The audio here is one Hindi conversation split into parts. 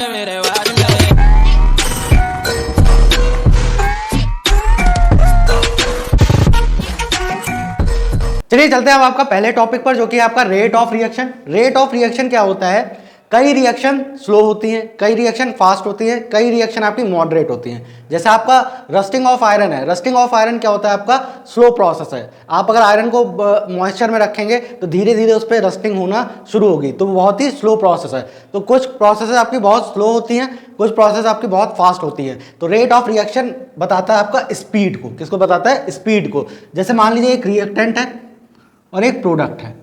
चलिए चलते हैं अब आपका पहले टॉपिक पर, जो कि आपका rate of reaction. Rate of reaction क्या होता है? कई रिएक्शन स्लो होती हैं, कई रिएक्शन फास्ट होती हैं, कई रिएक्शन आपकी मॉडरेट होती हैं। जैसे आपका रस्टिंग ऑफ आयरन है, रस्टिंग ऑफ आयरन क्या होता है? आपका स्लो प्रोसेस है। आप अगर आयरन को मॉइस्चर में रखेंगे तो धीरे धीरे उस पर रस्टिंग होना शुरू होगी, तो बहुत ही स्लो प्रोसेस है। तो कुछ प्रोसेस आपकी बहुत स्लो होती हैं, कुछ प्रोसेस आपकी बहुत फास्ट होती है। तो रेट ऑफ रिएक्शन बताता है आपका स्पीड को। किसको बताता है? स्पीड को। जैसे मान लीजिए एक रिएक्टेंट है और एक प्रोडक्ट है।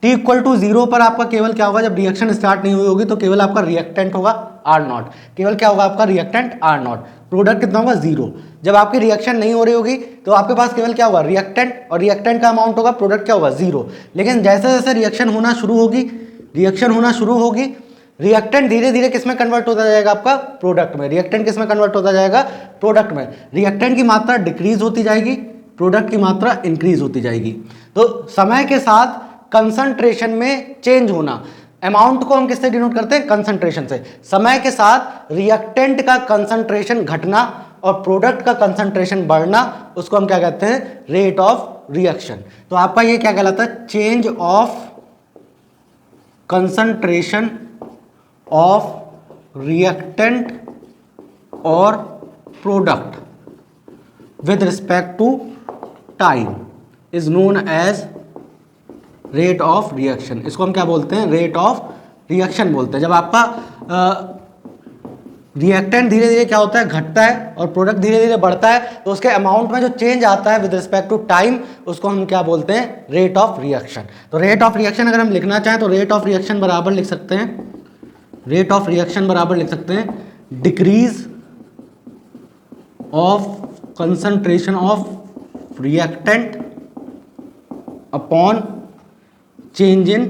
T इक्वल टू 0 पर आपका केवल क्या होगा? जब रिएक्शन स्टार्ट नहीं हुई होगी तो केवल आपका रिएक्टेंट होगा R0। केवल क्या होगा? आपका रिएक्टेंट R0। प्रोडक्ट कितना होगा? 0। जब आपकी रिएक्शन नहीं हो रही होगी तो आपके पास केवल क्या होगा? रिएक्टेंट, और रिएक्टेंट का अमाउंट होगा, प्रोडक्ट क्या होगा? 0। लेकिन जैसे जैसे रिएक्शन होना शुरू होगी, रिएक्टेंट धीरे धीरे किस में कन्वर्ट होता जाएगा? आपका प्रोडक्ट में। रिएक्टेंट किस में कन्वर्ट होता जाएगा? प्रोडक्ट में। रिएक्टेंट की मात्रा डिक्रीज होती जाएगी, प्रोडक्ट की मात्रा इंक्रीज होती जाएगी। तो समय के साथ कंसंट्रेशन में चेंज होना, अमाउंट को हम किससे डिनोट करते हैं? कंसंट्रेशन से। समय के साथ रिएक्टेंट का कंसंट्रेशन घटना और प्रोडक्ट का कंसंट्रेशन बढ़ना, उसको हम क्या कहते हैं? Rate of reaction. तो आपका ये क्या कहलाता है? Change of concentration of reactant और product with respect to time is known as rate of reaction। इसको हम क्या बोलते हैं? रेट ऑफ रिएक्शन बोलते हैं। जब आपका रिएक्टेंट धीरे धीरे क्या होता है? घटता है, और प्रोडक्ट धीरे धीरे बढ़ता है, तो उसके अमाउंट में जो चेंज आता है विद रिस्पेक्ट टू टाइम, उसको हम क्या बोलते हैं? Rate of reaction. तो रेट ऑफ रिएक्शन अगर हम लिखना चाहें तो रेट ऑफ रिएक्शन बराबर लिख सकते हैं, रेट ऑफ रिएक्शन बराबर लिख सकते हैं decrease of concentration of reactant upon change in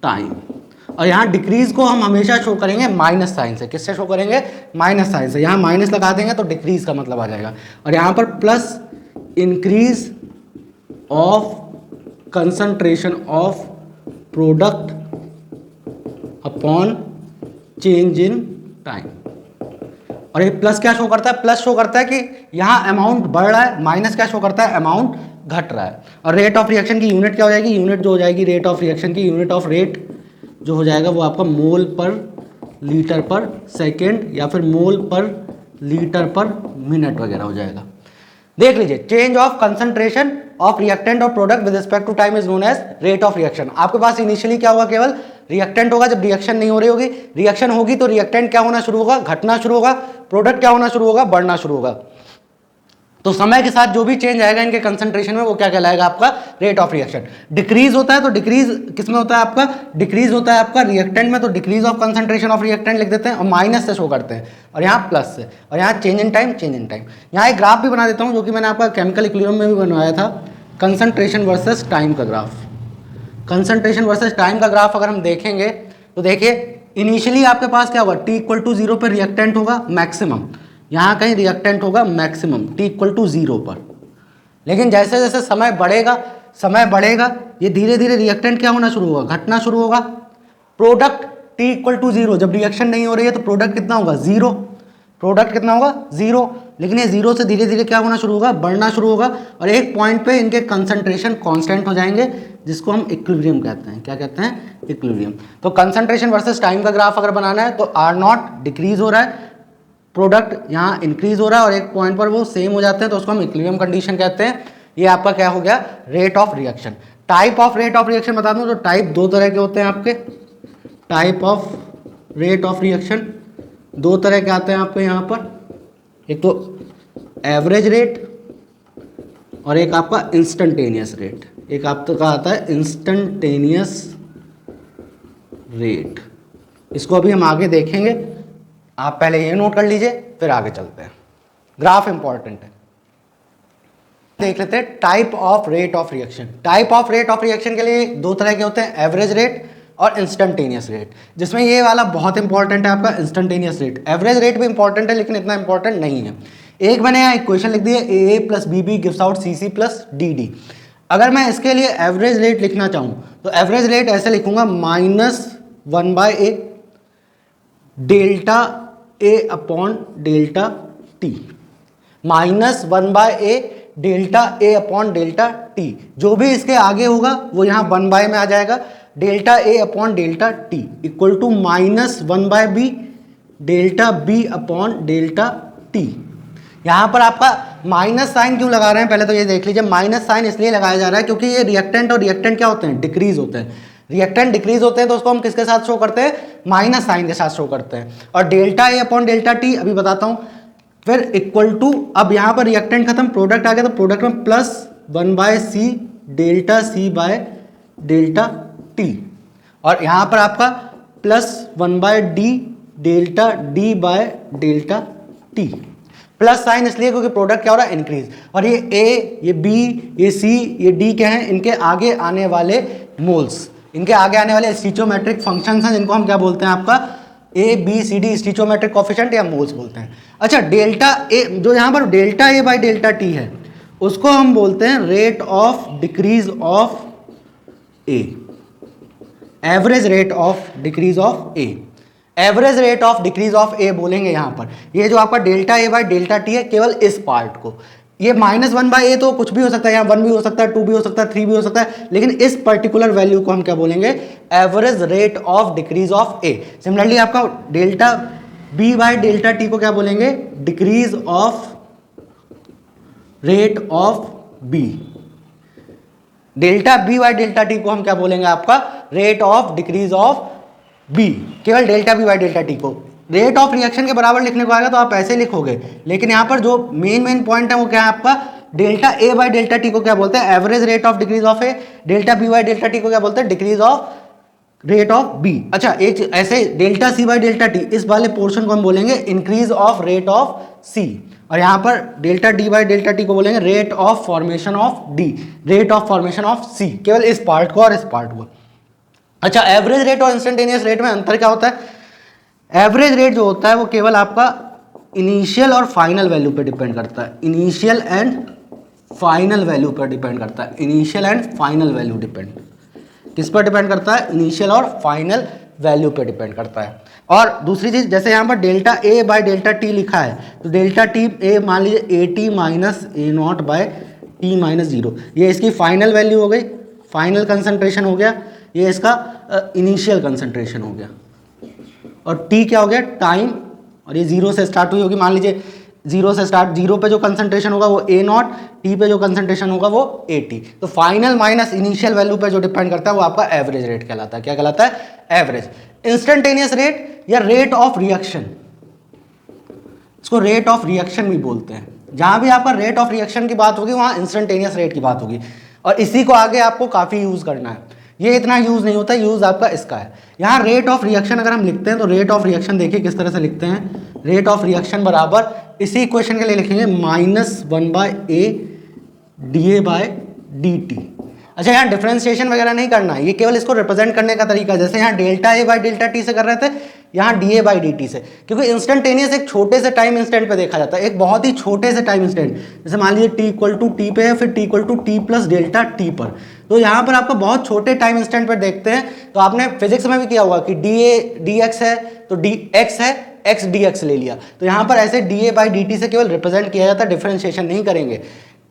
time। और यहाँ डिक्रीज को हम हमेशा शो करेंगे माइनस साइन से। किससे शो करेंगे? माइनस साइन से। यहाँ माइनस लगा देंगे तो डिक्रीज का मतलब आ जाएगा, और यहाँ पर plus increase of concentration of product upon change in time. और ये प्लस क्या शो करता है? प्लस शो करता है कि यहाँ अमाउंट बढ़ रहा है, माइनस क्या शो करता है? अमाउंट घट रहा है। और रेट ऑफ रिएक्शन की यूनिट क्या हो जाएगी? यूनिट जो हो जाएगी रेट ऑफ रिएक्शन की, यूनिट ऑफ रेट जो हो जाएगा वो आपका मोल पर लीटर पर सेकेंड, या फिर मोल पर लीटर पर मिनट वगैरह हो जाएगा। देख लीजिए, change of concentration of reactant और product with respect to time is known as rate of reaction. आपके पास इनिशियली क्या होगा? केवल रिएक्टेंट होगा जब रिएक्शन नहीं हो रही होगी। रिएक्शन होगी तो रिएक्टेंट क्या होना शुरू होगा? घटना शुरू होगा। प्रोडक्ट क्या होना शुरू होगा? बढ़ना शुरू होगा। तो समय के साथ जो भी चेंज आएगा इनके कंसंट्रेशन में, वो क्या कहलाएगा? आपका रेट ऑफ रिएक्शन। डिक्रीज होता है तो डिक्रीज किस में होता है? आपका डिक्रीज होता है आपका रिएक्टेंट में, तो decrease of concentration of reactant लिख देते हैं, और माइनस से शो करते हैं, और यहाँ प्लस से, और यहाँ change in time, change in time. यहाँ एक ग्राफ भी बना देता हूँ, जो कि मैंने आपका केमिकल इक्विलिब्रियम में भी बनवाया था, कंसंट्रेशन वर्सेस टाइम का ग्राफ। कंसंट्रेशन वर्सेस टाइम का ग्राफ अगर हम देखेंगे तो देखिए, इनिशियली आपके पास क्या होगा? T इक्वल टू 0 पर रिएक्टेंट होगा मैक्सिमम, यहाँ कहीं रिएक्टेंट होगा मैक्सिमम T इक्वल टू 0 पर। लेकिन जैसे जैसे समय बढ़ेगा, ये धीरे धीरे रिएक्टेंट क्या होना शुरू होगा? घटना शुरू होगा। प्रोडक्ट T इक्वल टू 0, जब रिएक्शन नहीं हो रही है तो प्रोडक्ट कितना होगा? 0। प्रोडक्ट कितना होगा? 0। लेकिन ये 0 से धीरे धीरे क्या होना शुरू होगा? बढ़ना शुरू होगा, और एक पॉइंट पे इनके कंसंट्रेशन कांस्टेंट हो जाएंगे, जिसको हम इक्विलिब्रियम कहते हैं। क्या कहते हैं? इक्विलिब्रियम। तो कंसंट्रेशन वर्सेस टाइम का ग्राफ अगर बनाना है तो R0 डिक्रीज हो रहा है, प्रोडक्ट यहाँ इंक्रीज हो रहा है, और एक पॉइंट पर वो सेम हो जाते हैं, तो उसको हम इक्विलिब्रियम कंडीशन कहते हैं। ये आपका क्या हो गया? Rate of reaction. Type of rate of reaction बता दूं तो टाइप दो तरह के होते हैं आपके। Type of rate of reaction दो तरह के आते हैं आपके यहाँ पर, एक तो एवरेज रेट और एक आपका इंस्टेंटेनियस रेट। एक आपका आता है इंस्टेंटेनियस रेट। इसको अभी हम आगे देखेंगे, आप पहले ये नोट कर लीजिए, फिर आगे चलते हैं। ग्राफ इंपॉर्टेंट है। देख लेते हैं type of rate of reaction. Type of rate of reaction के लिए दो तरह के होते हैं, एवरेज रेट और इंस्टेंटेनियस रेट, जिसमें ये वाला बहुत इंपॉर्टेंट है आपका इंस्टेंटेनियस रेट। एवरेज रेट भी इंपॉर्टेंट है लेकिन इतना इंपॉर्टेंट नहीं है। एक मैंने यहाँ इक्वेशन लिख दी है, a plus b b gives out c c plus d d. अगर मैं इसके लिए एवरेज रेट लिखना चाहूँ तो एवरेज रेट ऐसे लिखूंगा -1/a डेल्टा ए upon delta t, -1/a delta ए अपॉन डेल्टा टी, जो भी इसके आगे होगा वो यहाँ 1/, में आ जाएगा, delta A upon delta T equal to -1/b delta B upon delta T. यहाँ पर आपका माइनस साइन क्यों लगा रहे हैं, पहले तो ये देख लीजिए। माइनस साइन इसलिए लगाया जा रहा है क्योंकि ये रिएक्टेंट, और रिएक्टेंट क्या होते हैं, डिक्रीज होते हैं। रिएक्टेंट डिक्रीज होते हैं तो उसको हम किसके साथ शो करते हैं, माइनस साइन के साथ शो करते हैं। और delta A upon delta T अभी बताता हूँ। फिर इक्वल टू, अब यहाँ पर रिएक्टेंट खत्म, प्रोडक्ट आ गया, तो प्रोडक्ट में +1/c delta C by delta T, और यहाँ पर आपका +1/d delta D by delta T. Plus sign इसलिए क्योंकि प्रोडक्ट क्या हो रहा है, इंक्रीज। और ये ए, ये बी, ये सी, ये डी क्या है, इनके आगे आने वाले मोल्स, इनके आगे आने वाले स्टीचोमेट्रिक फंक्शंस हैं, जिनको हम क्या बोलते हैं, आपका a b c d stoichiometric coefficient या मोल्स बोलते हैं। अच्छा, डेल्टा ए, जो यहाँ पर delta A by delta t है, उसको हम बोलते हैं rate of decrease of a, average rate of decrease of a. Average rate of decrease of a बोलेंगे यहाँ पर। ये जो आपका delta A by delta t है, केवल इस पार्ट को, ये -1/a तो कुछ भी हो सकता है, यहाँ 1 भी हो सकता है, 2 भी हो सकता है, 3 भी हो सकता है, लेकिन इस पर्टिकुलर वैल्यू को हम क्या बोलेंगे, average rate of decrease of a. Similarly आपका delta B by delta T को क्या बोलेंगे, decrease of rate of b. Delta B by delta T को हम क्या बोलेंगे, आपका rate of decrease of b. केवल delta B by delta T को रेट ऑफ रिएक्शन के बराबर लिखने को आएगा तो आप ऐसे लिखोगे, लेकिन यहाँ पर जो मेन पॉइंट है वो क्या है आपका, delta A by delta T को क्या बोलते हैं, average rate of decrease of A. Delta B by delta T को क्या बोलते हैं, decrease of rate of B. अच्छा, एक ऐसे delta C by delta T, इस वाले पोर्शन को हम बोलेंगे increase of rate of C, और यहाँ पर delta D by delta T को बोलेंगे rate of formation of D, rate of formation of सी, केवल इस पार्ट को और इस पार्ट को। अच्छा, एवरेज रेट और इंस्टेंटेनियस रेट में अंतर क्या होता है, एवरेज रेट जो होता है वो केवल आपका इनिशियल और फाइनल वैल्यू पे डिपेंड करता है, इनिशियल एंड फाइनल वैल्यू पर डिपेंड करता है, initial and final value depend, किस पर डिपेंड करता है, इनिशियल और फाइनल वैल्यू पे डिपेंड करता है। और दूसरी चीज, जैसे यहाँ पर delta A by delta T लिखा है, तो डेल्टा टी ए मान लीजिए AT minus A0 by T minus 0, ये इसकी फाइनल वैल्यू हो गई, फाइनल कंसंट्रेशन हो गया, ये इसका इनिशियल कंसंट्रेशन हो गया, और टी क्या हो गया, टाइम, और ये 0 से स्टार्ट हुई होगी, मान लीजिए 0 से स्टार्ट, 0 पे जो कंसंट्रेशन होगा वो A0, टी पे जो कंसंट्रेशन होगा वो AT। तो फाइनल माइनस इनिशियल वैल्यू पे जो डिपेंड करता है वो आपका एवरेज रेट कहलाता है। क्या कहलाता है, एवरेज। इंस्टेंटेनियस रेट या रेट ऑफ रिएक्शन, इसको रेट ऑफ रिएक्शन भी बोलते हैं। जहां भी आपका रेट ऑफ रिएक्शन की बात होगी वहां इंस्टेंटेनियस रेट की बात होगी, और इसी को आगे आपको काफी यूज करना है। ये इतना यूज नहीं होता, यूज आपका इसका है। यहाँ रेट ऑफ रिएक्शन अगर हम लिखते हैं तो रेट ऑफ रिएक्शन देखिए किस तरह से लिखते हैं, रेट ऑफ रिएक्शन बराबर इसी इक्वेशन के लिए लिखेंगे -1/a dA बाय dt। अच्छा, यहाँ डिफरेंशिएशन वगैरह नहीं करना है, ये केवल इसको रिप्रेजेंट करने का तरीका है। जैसे यहाँ delta A by delta T से कर रहे थे, यहाँ DA बाई dt से, क्योंकि इंस्टेंटेनियस एक छोटे से टाइम इंस्टेंट पे देखा जाता है, एक बहुत ही छोटे से टाइम इंस्टेंट। जैसे मान लीजिए t इक्वल टू टी पे है, फिर t equal to T plus delta T पर, तो यहाँ पर आपको बहुत छोटे टाइम इंस्टेंट पर देखते हैं। तो आपने फिजिक्स में भी किया होगा कि dx है तो dx है, x dx ले लिया, तो यहाँ पर ऐसे DA बाई dt से केवल रिप्रेजेंट किया जाता है, डिफरेंशिएशन नहीं करेंगे।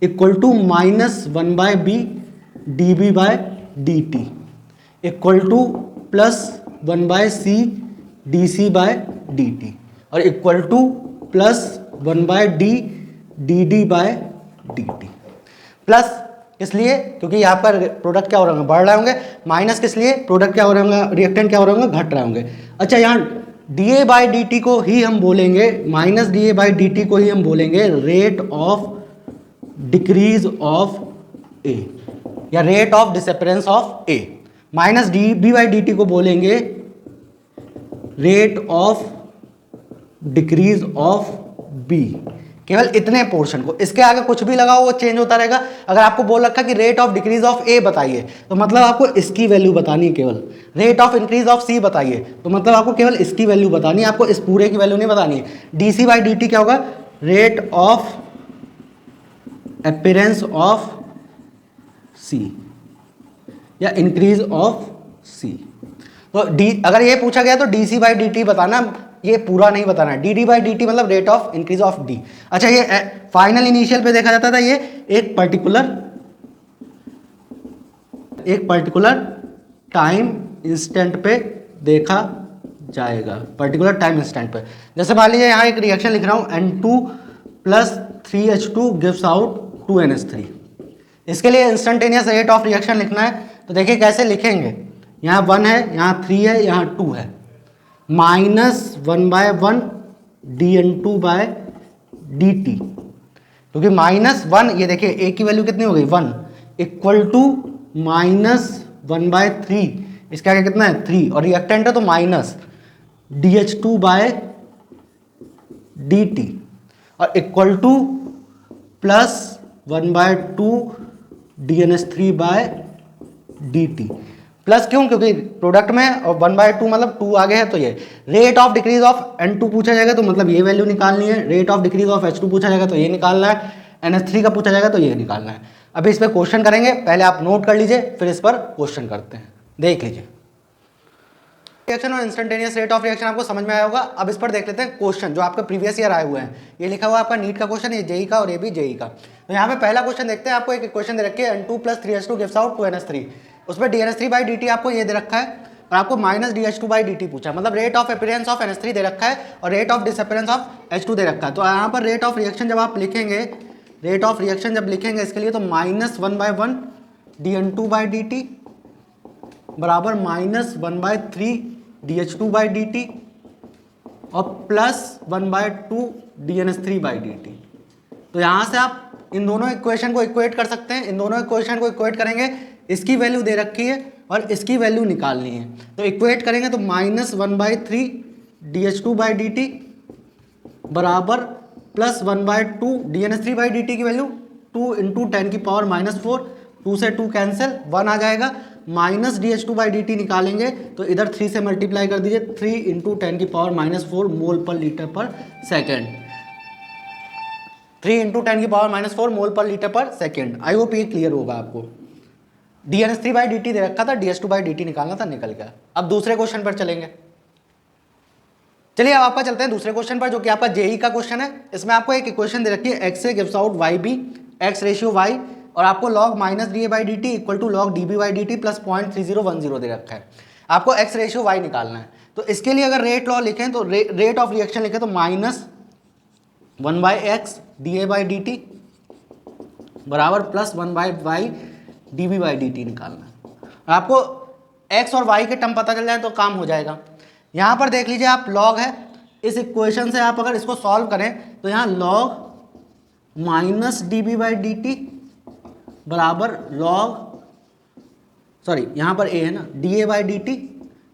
Equal to -1/b dB by dt equal to +1/c dc by dt, और equal to +1/d dd by dt। Plus इसलिए क्योंकि यहाँ पर प्रोडक्ट क्या हो रहे होंगे, बढ़ रहे होंगे, माइनस किस लिए, प्रोडक्ट क्या हो रहे होंगे, रिएक्टेंट क्या हो रहे होंगे, घट रहे होंगे। अच्छा, यहाँ DA बाई dt को ही हम बोलेंगे, -DA बाई dt को ही हम बोलेंगे rate of decrease of A या rate of disappearance of A। -dB by dt को बोलेंगे rate of decrease of B। केवल इतने पोर्शन को, इसके आगे कुछ भी लगाओ वो चेंज होता रहेगा। अगर आपको बोल रखा कि rate of decrease of A बताइए तो मतलब आपको इसकी वैल्यू बतानी है, केवल rate of increase of C बताइए तो मतलब आपको केवल इसकी वैल्यू बतानी है, आपको इस पूरे की वैल्यू नहीं बतानी है। DC बाई dt क्या होगा, rate of appearance of C या इंक्रीज ऑफ C। तो अगर ये पूछा गया तो DC बाई dt बताना, ये पूरा नहीं बताना है। D d by d t मतलब rate of increase of d. अच्छा ये फाइनल इनिशियल पे देखा जाता था, ये एक पर्टिकुलर टाइम इंस्टेंट पे देखा जाएगा, पर्टिकुलर टाइम इंस्टेंट पे। जैसे मान लीजिए यहाँ एक रिएक्शन लिख रहा हूँ N2 plus 3H2 gives out 2NH3। इसके लिए इंस्टेंटेनियस रेट ऑफ रिएक्शन लिखना है, तो देखिए कैसे लिखेंगे। यहाँ 1 है, यहाँ 3 है, यहाँ 2 है, -1/1 dN2 बाय dt, क्योंकि -1 ये देखिए a की वैल्यू कितनी हो गई 1 इक्वल टू -1/3, इसका आगे कितना है 3 और रिएक्टेंट है तो माइनस DH2 बाय dt और equal to +1/2 DNH3 by dt। Plus क्यों? क्योंकि प्रोडक्ट में और 1/2 मतलब 2 आगे है, तो ये rate of decrease of N2 पूछा जाएगा तो मतलब ये वैल्यू निकालनी है, rate of decrease of H2 पूछा जाएगा तो ये निकालना है, NH3 का पूछा जाएगा तो ये निकालना है। अभी इस पर क्वेश्चन करेंगे, पहले आप नोट कर लीजिए फिर इस पर क्वेश्चन करते हैं, देख लीजिए। रिएक्शन और इंस्टेंटेनियस रेट ऑफ रिएक्शन आपको समझ में आया होगा। अब इस पर देख लेते हैं क्वेश्चन जो आपके प्रीवियस ईयर आए हुए हैं। ये लिखा हुआ है आपका नीट का क्वेश्चन, ये जेई का और ये भी जेई का। तो यहाँ पे पहला क्वेश्चन देखते हैं। आपको एक क्वेश्चन दे रखी है N2 + 3H2 gives out 2NH3, उसमें DNH3/dt आपको ये दे रखा है और आपको -DH2/dt पूछा, मतलब rate of appearance of NH3 दे रखा है और rate of disappearance of H2 दे रखा है। तो यहाँ पर रेट ऑफ रिएक्शन जब आप लिखेंगे, रेट ऑफ रिएक्शन जब लिखेंगे इसके लिए तो -1/1 dN2/dt बराबर -1/3 DH2/dt और +1/2 DNH3/dt। तो यहाँ से आप इन दोनों इक्वेशन को इक्वेट कर सकते हैं। इन दोनों इक्वेशन को इक्वेट करेंगे, इसकी वैल्यू दे रखी है और इसकी वैल्यू निकालनी है, तो इक्वेट करेंगे तो -1/3 DH2/dt बराबर +1/2 DNH3/dt की वैल्यू 2 × 10⁻⁴, 2 से 2 कैंसिल, 1 आ जाएगा, माइनस DH2/dt निकालेंगे तो इधर 3 से मल्टीप्लाई कर दीजिए, 3 × 10⁻⁴ मोल पर लीटर पर सेकेंड, 3 × 10⁻⁴ मोल पर लीटर पर सेकेंड। आई होप ये क्लियर होगा आपको। DNH3/dt दे रखा था, DH2/dt निकालना था, निकल गया। अब दूसरे क्वेश्चन पर चलेंगे। चलिए अब आपका चलते हैं दूसरे क्वेश्चन पर, जो कि आपका जेई का क्वेश्चन है। इसमें आपको एक इक्वेशन दे रखी है, x gives out YB, x ratio y, और आपको log -dA/dt equal to log dB/dt plus 0.3010 दे रखा है। आपको x रेशियो y निकालना है, तो इसके लिए अगर रेट लॉ लिखें तो रेट ऑफ रिएक्शन लिखें तो -1/x dA/dt बराबर +1/y dB/dt निकालना है। और आपको x और y के टर्म पता चल जाए तो काम हो जाएगा। यहाँ पर देख लीजिए आप, log है, इस इक्वेशन से आप अगर इसको सॉल्व करें तो यहाँ log -dB/dt बराबर यहाँ पर a है ना, dA/dt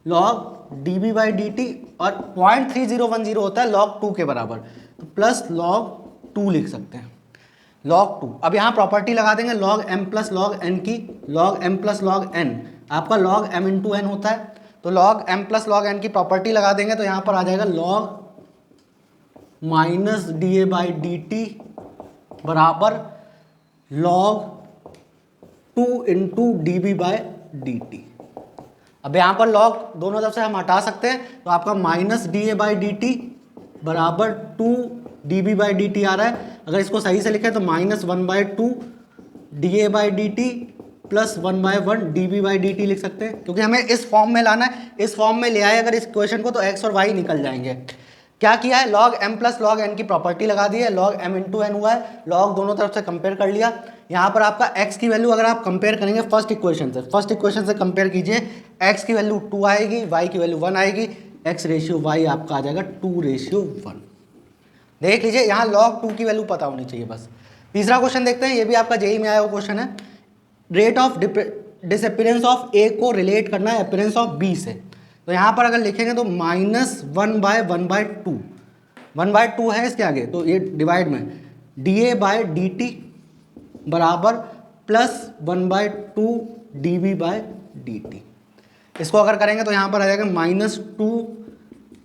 log dB/dt और 0.3010 होता है log 2 के बराबर, तो प्लस log 2 लिख सकते हैं, log 2। अब यहाँ प्रॉपर्टी लगा देंगे log m + log n की, log m + log n आपका log m × n होता है, तो log m + log n की प्रॉपर्टी लगा देंगे तो यहाँ पर आ जाएगा log -dA/dt बराबर log 2 × dB/dt। अब यहाँ पर log दोनों तरफ से हम हटा सकते हैं, तो आपका -dA/dt बराबर 2 dB/dt आ रहा है। अगर इसको सही से लिखें तो -1/2 dA/dt प्लस 1/1 dB/dt लिख सकते हैं, क्योंकि हमें इस फॉर्म में लाना है। इस फॉर्म में ले आए अगर इस क्वेश्चन को तो x और y निकल जाएंगे। क्या किया है, log m + log n की प्रॉपर्टी लगा दी है, log m × n हुआ है, log दोनों तरफ से कंपेयर कर लिया। यहाँ पर आपका x की वैल्यू अगर आप कंपेयर करेंगे फर्स्ट इक्वेशन से कंपेयर कीजिए, x की वैल्यू 2 आएगी, y की वैल्यू 1 आएगी, x रेशियो y आपका आ जाएगा 2:1। देख लीजिए यहाँ log 2 की वैल्यू पता होनी चाहिए बस। तीसरा क्वेश्चन देखते हैं, ये भी आपका जेई में आया हुआ क्वेश्चन है। रेट ऑफ डिसअपीयरेंस ऑफ ए को रिलेट करना है अपीयरेंस ऑफ बी से, तो यहाँ पर अगर लिखेंगे तो -1/1/2, 1/2 है इसके आगे, तो ये डिवाइड में dA/dt बराबर +1/2 dB/dt। इसको अगर करेंगे तो यहाँ पर आ जाएगा -2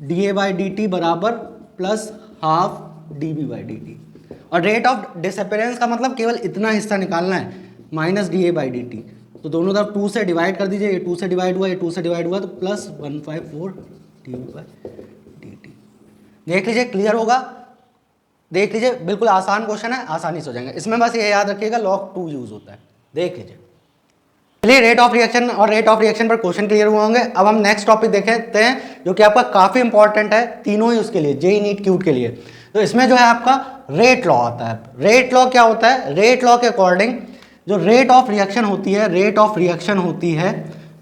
dA/dt बराबर +½ dB/dt। और रेट ऑफ डिसअपीयरेंस का मतलब केवल इतना हिस्सा निकालना है, -dA/dt, तो दोनों तरफ 2 से डिवाइड कर दीजिए, ये 2 से डिवाइड हुआ, ये 2 से डिवाइड हुआ, तो +1/4 dB/dt। देख लीजिए, क्लियर होगा, देख लीजिए, बिल्कुल आसान क्वेश्चन है, आसानी से हो जाएंगे। इसमें बस ये याद रखिएगा log 2 यूज होता है, देख लीजिए। चलिए, रेट ऑफ रिएक्शन और रेट ऑफ रिएक्शन पर क्वेश्चन क्लियर हुए होंगे। अब हम नेक्स्ट टॉपिक देखते हैं जो कि आपका काफी इंपॉर्टेंट है, तीनों ही उसके लिए, जेई नीट क्यूट के लिए। तो इसमें जो है आपका रेट लॉ आता है। रेट लॉ क्या होता है? रेट लॉ के अकॉर्डिंग जो रेट ऑफ रिएक्शन होती है, रेट ऑफ रिएक्शन होती है,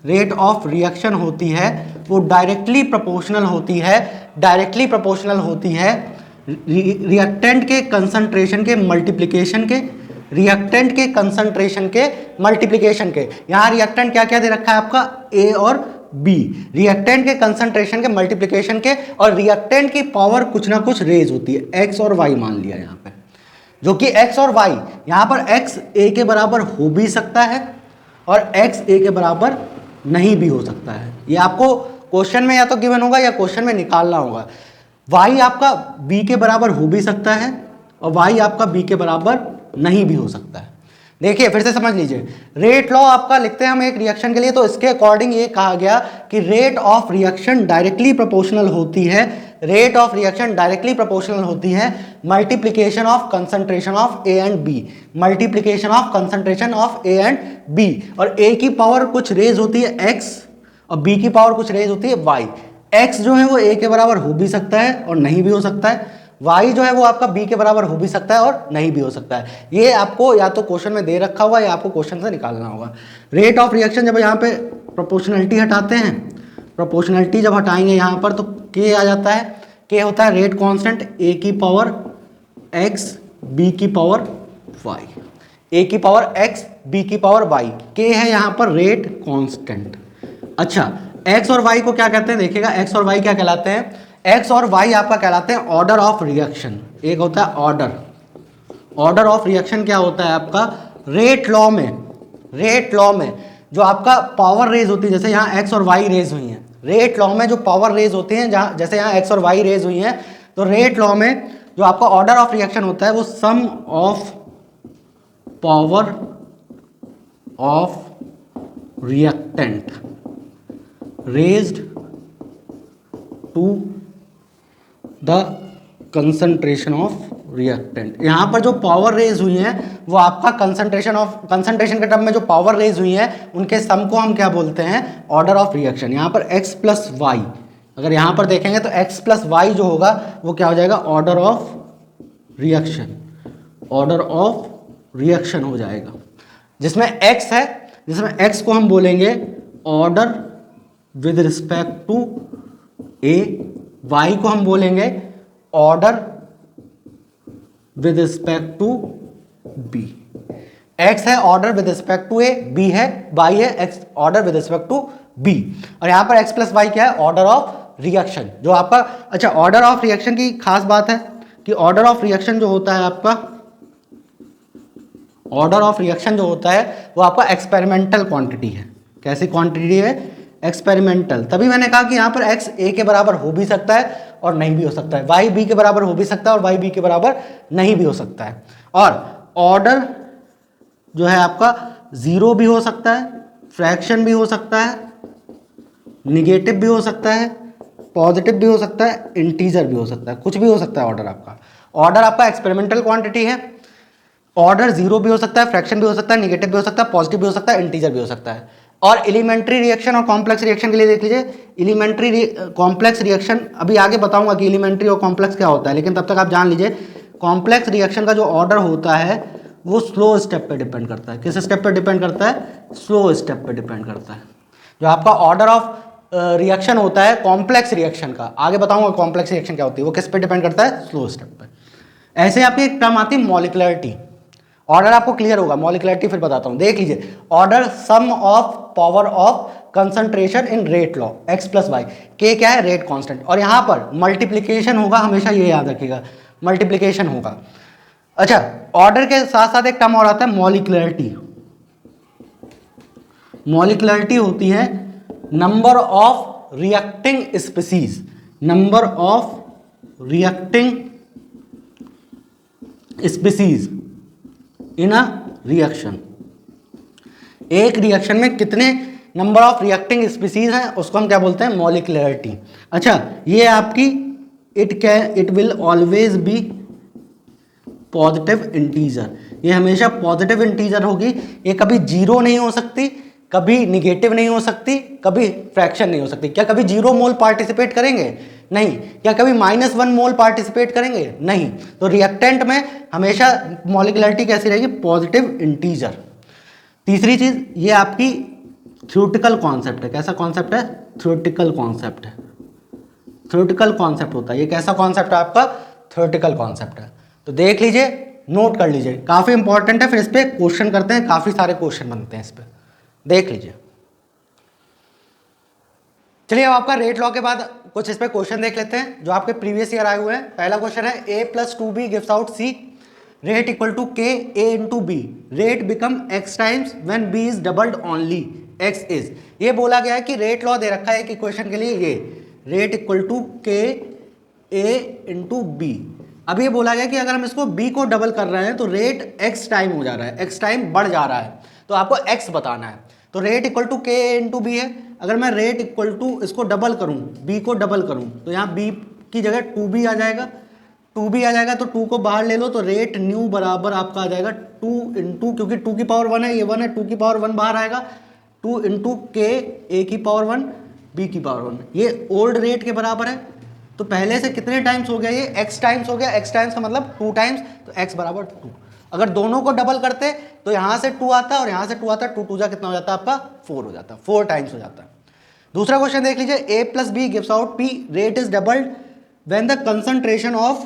रेट ऑफ रिएक्शन होती है, वो डायरेक्टली प्रोपोर्शनल होती है, डायरेक्टली प्रोपोर्शनल होती है रिएक्टेंट के कंसंट्रेशन के मल्टीप्लिकेशन के, रिएक्टेंट के कंसंट्रेशन के मल्टीप्लिकेशन के। यहां रिएक्टेंट क्या क्या दे रखा है आपका? ए और बी। रिएक्टेंट के कंसंट्रेशन के मल्टीप्लिकेशन के, और रिएक्टेंट की पावर कुछ ना कुछ रेज होती है, एक्स और वाई मान लिया यहां पे, जो कि एक्स और वाई, यहां पर एक्स ए के बराबर हो भी सकता है और एक्स ए के बराबर नहीं भी हो सकता है। ये आपको क्वेश्चन में या तो गिवन होगा या क्वेश्चन में निकालना होगा। वाई आपका बी के बराबर हो भी सकता है और वाई आपका बी के बराबर नहीं भी हो सकता है। देखिए फिर से समझ लीजिए, रेट लॉ आपका लिखते हैं हम एक रिएक्शन के लिए, तो इसके अकॉर्डिंग ये कहा गया कि rate of reaction directly proportional होती है, rate of reaction directly proportional होती है multiplication of concentration of A and B, multiplication of concentration of A and B. और ए की पावर कुछ रेज होती है एक्स और बी की पावर कुछ रेज होती है वाई। एक्स जो है वो ए के बराबर हो भी सकता है और नहीं भी हो सकता है, y जो है वो आपका b के बराबर हो भी सकता है और नहीं भी हो सकता है। ये आपको या तो क्वेश्चन में दे रखा होगा या आपको क्वेश्चन से निकालना होगा। रेट ऑफ रिएक्शन जब यहाँ पे प्रोपोर्शनलिटी हटाते हैं, प्रोपोर्शनलिटी जब हटाएंगे यहाँ पर तो k आ जाता है, k होता है रेट कांस्टेंट a की पावर x b की पावर y, a की पावर x b की पावर y, k है यहाँ पर रेट कांस्टेंट। अच्छा, x और y को क्या कहते हैं? देखिएगा, x और y क्या कहलाते हैं? एक्स और वाई आपका कहलाते हैं ऑर्डर ऑफ रिएक्शन। एक होता है ऑर्डर, ऑर्डर ऑफ रिएक्शन क्या होता है आपका? रेट लॉ में, रेट लॉ में जो आपका पावर रेज होती है, जैसे यहाँ एक्स और वाई रेज हुई हैं, रेट लॉ में जो पावर रेज होती हैं, जहाँ जैसे यहाँ एक्स और वाई रेज हुई हैं, तो रेट लॉ में जो आपका ऑर्डर ऑफ रिएक्शन होता है वो sum of power of reactant raised to the concentration of reactant. यहां पर जो पावर रेज हुई है वो आपका कंसंट्रेशन के टर्म में जो पावर रेज हुई है उनके सम को हम क्या बोलते हैं? Order of reaction. यहां पर x प्लस वाई, अगर यहां पर देखेंगे तो x प्लस वाई जो होगा वो क्या हो जाएगा? Order of reaction, order of reaction हो जाएगा, जिसमें x है, जिसमें x को हम बोलेंगे order with respect to A, y को हम बोलेंगे order with respect to b। x है order with respect to a, b है y है x order with respect to b, और यहां पर x प्लस वाई क्या है? ऑर्डर ऑफ रिएक्शन जो आपका। अच्छा, ऑर्डर ऑफ रिएक्शन की खास बात है कि ऑर्डर ऑफ रिएक्शन जो होता है आपका, ऑर्डर ऑफ रिएक्शन जो होता है वो आपका एक्सपेरिमेंटल क्वांटिटी है। कैसी क्वांटिटी है? एक्सपेरिमेंटल। तभी मैंने कहा कि यहाँ पर x a के बराबर हो भी सकता है और नहीं भी हो सकता है, y b के बराबर हो भी सकता है और y b के बराबर नहीं भी हो सकता है। और ऑर्डर जो है आपका जीरो भी हो सकता है, फ्रैक्शन भी हो सकता है, निगेटिव भी हो सकता है, पॉजिटिव भी हो सकता है, इंटीजर भी हो सकता है, कुछ भी हो सकता है ऑर्डर आपका। ऑर्डर आपका एक्सपेरिमेंटल क्वांटिटी है, ऑर्डर जीरो भी हो सकता है, फ्रैक्शन भी हो सकता है, निगेटिव भी हो सकता है, पॉजिटिव भी हो सकता है, इंटीजर भी हो सकता है। और एलिमेंट्री रिएक्शन और कॉम्प्लेक्स रिएक्शन के लिए देख लीजिए, एलिमेंट्री कॉम्प्लेक्स रिएक्शन अभी आगे बताऊंगा कि एलिमेंट्री और कॉम्प्लेक्स क्या होता है, लेकिन तब तक आप जान लीजिए कॉम्प्लेक्स रिएक्शन का जो ऑर्डर होता है वो स्लो स्टेप पे डिपेंड करता है। किस स्टेप पे डिपेंड करता है? स्लो स्टेप पे डिपेंड करता है। जो आपका ऑर्डर ऑफ रिएक्शन होता है कॉम्प्लेक्स रिएक्शन का, आगे बताऊंगा कॉम्प्लेक्स रिएक्शन क्या होती है, वो किस पे डिपेंड करता है? स्लो स्टेप पे। ऐसे आपकी एक टर्म आती है मॉलिक्युलरिटी। ऑर्डर आपको क्लियर होगा, मॉलिक्युलरिटी फिर बताता हूं। देख लीजिए, order sum of power of concentration in rate law x plus Y, के क्या है? Rate constant. और यहां पर मल्टीप्लिकेशन होगा, हमेशा ये याद रखिएगा, मल्टीप्लिकेशन होगा। अच्छा, ऑर्डर के साथ साथ एक टर्म और आता है मॉलिक्युलरिटी। मॉलिक्युलरिटी होती है number of reacting species, number of reacting species in a reaction. एक रिएक्शन में कितने नंबर ऑफ रिएक्टिंग स्पीसीज हैं उसको हम क्या बोलते हैं? मॉलिक्युलरिटी। अच्छा, ये आपकी it will always be positive integer, ये हमेशा पॉजिटिव इंटीजर होगी, ये कभी जीरो नहीं हो सकती, कभी निगेटिव नहीं हो सकती, कभी फ्रैक्शन नहीं हो सकती। क्या कभी 0 मोल पार्टिसिपेट करेंगे? नहीं। क्या कभी -1 मोल पार्टिसिपेट करेंगे? नहीं। तो रिएक्टेंट में हमेशा मॉलिक्युलरिटी कैसी रहेगी? Positive integer. तीसरी चीज, ये आपकी थ्योरेटिकल कॉन्सेप्ट है। कैसा कॉन्सेप्ट है? थ्योरेटिकल कॉन्सेप्ट है। थ्योरेटिकल कॉन्सेप्ट होता है ये। कैसा कॉन्सेप्ट है आपका? थ्योरेटिकल कॉन्सेप्ट है। तो देख लीजिए, नोट कर लीजिए, काफी इंपॉर्टेंट है। फिर इस पे क्वेश्चन करते हैं, काफी सारे क्वेश्चन बनते हैं इस पे, देख लीजिए। चलिए अब आपका रेट लॉ के बाद कुछ इस पे क्वेश्चन देख लेते हैं जो आपके प्रीवियस ईयर आए हुए हैं। पहला क्वेश्चन है a+2b gives out c, rate equal to k a into B, rate become x times when b is doubled only x is. ये बोला गया है कि रेट लॉ दे रखा है एक इक्वेशन के लिए, ये rate equal to k a into B. अब ये बोला गया कि अगर हम इसको b को डबल कर रहे हैं तो रेट x टाइम हो जा रहा है, x टाइम बढ़ जा रहा है, तो आपको x बताना है। तो rate equal to k a into B है। अगर मैं रेट इक्वल टू इसको डबल करूं, b को डबल करूं, तो यहाँ b की जगह 2b आ जाएगा, 2b आ जाएगा तो 2 को बाहर ले लो, तो रेट न्यू बराबर आपका आ जाएगा 2 इंटू, क्योंकि 2 की पावर 1 है, ये 1 है, 2 की पावर 1 बाहर आएगा, 2 इंटू k a की पावर 1 b की पावर 1। ये ओल्ड रेट के बराबर है। तो पहले से कितने टाइम्स हो गया? ये x टाइम्स हो गया। x टाइम्स का मतलब 2 टाइम्स, तो x बराबर 2। अगर दोनों को डबल करते तो यहाँ से 2 आता और यहाँ से 2 आता, 2 2 कितना हो जाता है आपका? 4 हो जाता है, 4 टाइम्स हो जाता है। दूसरा क्वेश्चन देख लीजिए, a+b gives out p, rate is doubled when the concentration of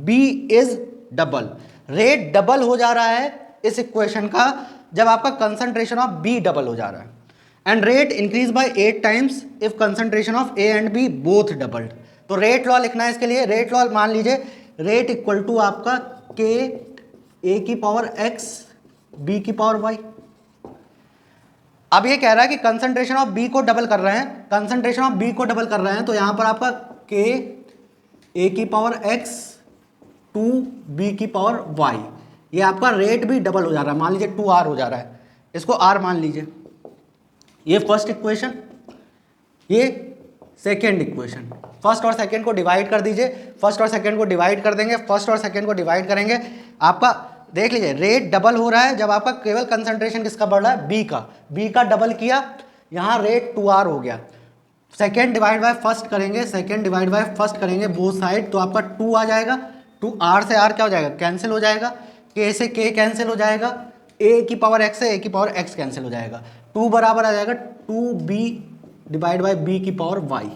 b is double. Rate double हो जा रहा है इस इक्वेशन का जब आपका कंसंट्रेशन ऑफ b डबल हो जा रहा है, and rate increase by 8 times if concentration of a and b both doubled. तो रेट लॉ लिखना है इसके लिए। रेट लॉ मान लीजिए, रेट इक्वल टू आपका k a की पावर x b की पावर y। अब ये कह रहा है कि कंसंट्रेशन ऑफ b को डबल कर रहे हैं, कंसंट्रेशन ऑफ b को डबल कर रहे हैं, तो यहां पर आपका k a की पावर x 2 b की पावर y, ये आपका रेट भी डबल हो जा रहा है। मान लीजिए 2r हो जा रहा है, इसको r मान लीजिए। ये फर्स्ट इक्वेशन, ये सेकेंड इक्वेशन। फर्स्ट और सेकेंड को डिवाइड कर दीजिए, फर्स्ट और सेकेंड को डिवाइड कर देंगे, फर्स्ट और सेकेंड को डिवाइड करेंगे। आपका देख लीजिए, रेट डबल हो रहा है जब आपका केवल कंसंट्रेशन किसका बढ़ रहा है? बी का डबल किया, यहाँ रेट 2r हो गया। सेकेंड डिवाइड बाय फर्स्ट करेंगे, सेकेंड डिवाइड बाय फर्स्ट करेंगे बोथ साइड, तो आपका 2 आ जाएगा। 2r से r क्या हो जाएगा? कैंसिल हो जाएगा। k से k कैंसिल हो जाएगा, a की पावर x से a की पावर x कैंसिल हो जाएगा। 2 बराबर आ जाएगा 2b डिवाइड बाय b की power y।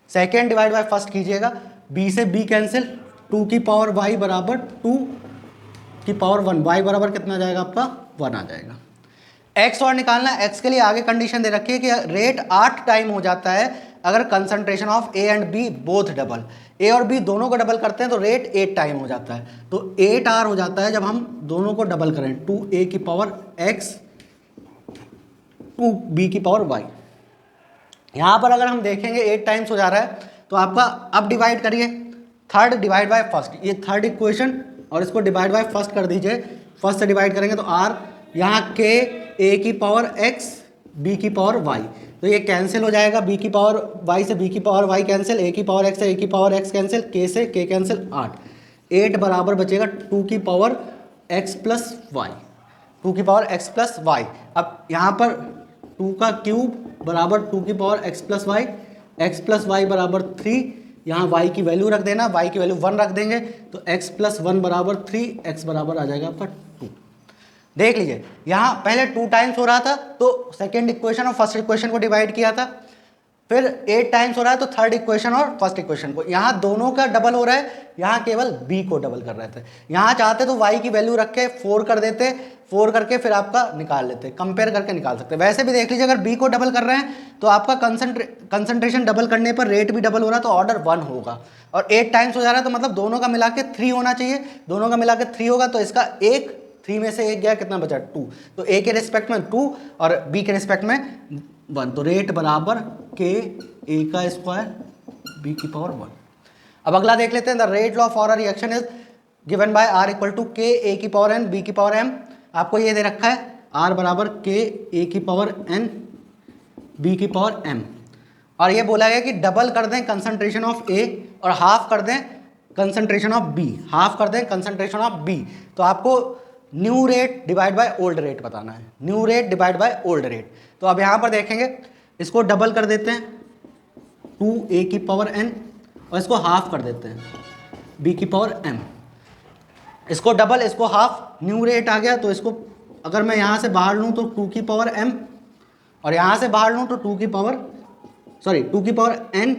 Second divide by first कीजिएगा, b से b कैंसिल, 2 की पावर y बराबर 2 की पावर 1, y बराबर कितना जाएगा आपका? 1 आ जाएगा। x और निकालना है, x के लिए आगे कंडीशन दे रखी है कि रेट 8 टाइम हो जाता है अगर concentration of a and b both double. a और b दोनों को डबल करते हैं तो रेट 8 टाइम हो जाता है, तो 8r हो जाता है जब हम दोनों को डबल करें, 2a की पावर x 2b की पावर y। यहाँ पर अगर हम देखेंगे 8 टाइम्स हो जा रहा है, तो आपका अब डिवाइड करिए, थर्ड डिवाइड बाय फर्स्ट, ये थर्ड इक्वेशन, और इसको डिवाइड बाय फर्स्ट कर दीजिए। फर्स्ट से डिवाइड करेंगे तो r, यहाँ k a की पावर x b की पावर y, तो ये कैंसिल हो जाएगा। b की पावर y से b की पावर y कैंसिल, a की पावर x से a की पावर x कैंसिल, k से k कैंसिल, 8 बराबर बचेगा 2 की पावर x प्लस वाई, 2 की पावर x प्लस वाई। अब यहाँ पर 2 का क्यूब बराबर 2 की power x plus Y, X plus Y बराबर 3, यहाँ y की वैल्यू रख देना, y की वैल्यू 1 रख देंगे, तो x प्लस 1 बराबर 3, x बराबर आ जाएगा आपका 2। देख लीजिए, यहाँ पहले 2 टाइम्स हो रहा था तो सेकेंड इक्वेशन और फर्स्ट इक्वेशन को डिवाइड किया था, फिर 8 टाइम्स हो रहा है तो थर्ड इक्वेशन और फर्स्ट इक्वेशन को, यहाँ दोनों का डबल हो रहा है, यहाँ केवल b को डबल कर रहे थे। यहाँ चाहते तो y की वैल्यू रख के 4 कर देते, 4 करके फिर आपका निकाल लेते, कंपेयर करके निकाल सकते। वैसे भी देख लीजिए, अगर b को डबल कर रहे हैं तो आपका कंसंट्रेशन डबल करने पर रेट भी डबल हो रहा है तो ऑर्डर 1 होगा, और 8 टाइम्स हो जा रहा है तो मतलब दोनों का मिला के 3 होना चाहिए, दोनों का मिला के 3 होगा, तो इसका एक 3 में से 1 गया, कितना बचा? 2, तो a के रिस्पेक्ट में 2 और b के रिस्पेक्ट में 1, तो रेट बराबर k a का स्क्वायर b की पावर 1। अब अगला देख लेते हैं, the rate law for a reaction is given by r equal to k a की पावर n b की पावर m। आपको ये दे रखा है r बराबर k a की पावर n b की पावर m। और ये बोला गया कि डबल कर दें कंसंट्रेशन ऑफ ए और हाफ कर दें कंसंट्रेशन ऑफ बी, हाफ कर दें कंसंट्रेशन ऑफ बी। तो आपको new rate divide by old rate बताना है, new rate divide by old rate. तो अब यहाँ पर देखेंगे, इसको डबल कर देते हैं 2a की पावर n और इसको हाफ कर देते हैं b की पावर m। इसको डबल इसको हाफ, न्यू रेट आ गया। तो इसको अगर मैं यहाँ से बाहर लूँ तो 2 की पावर m और यहाँ से बाहर लूँ तो 2 की पावर n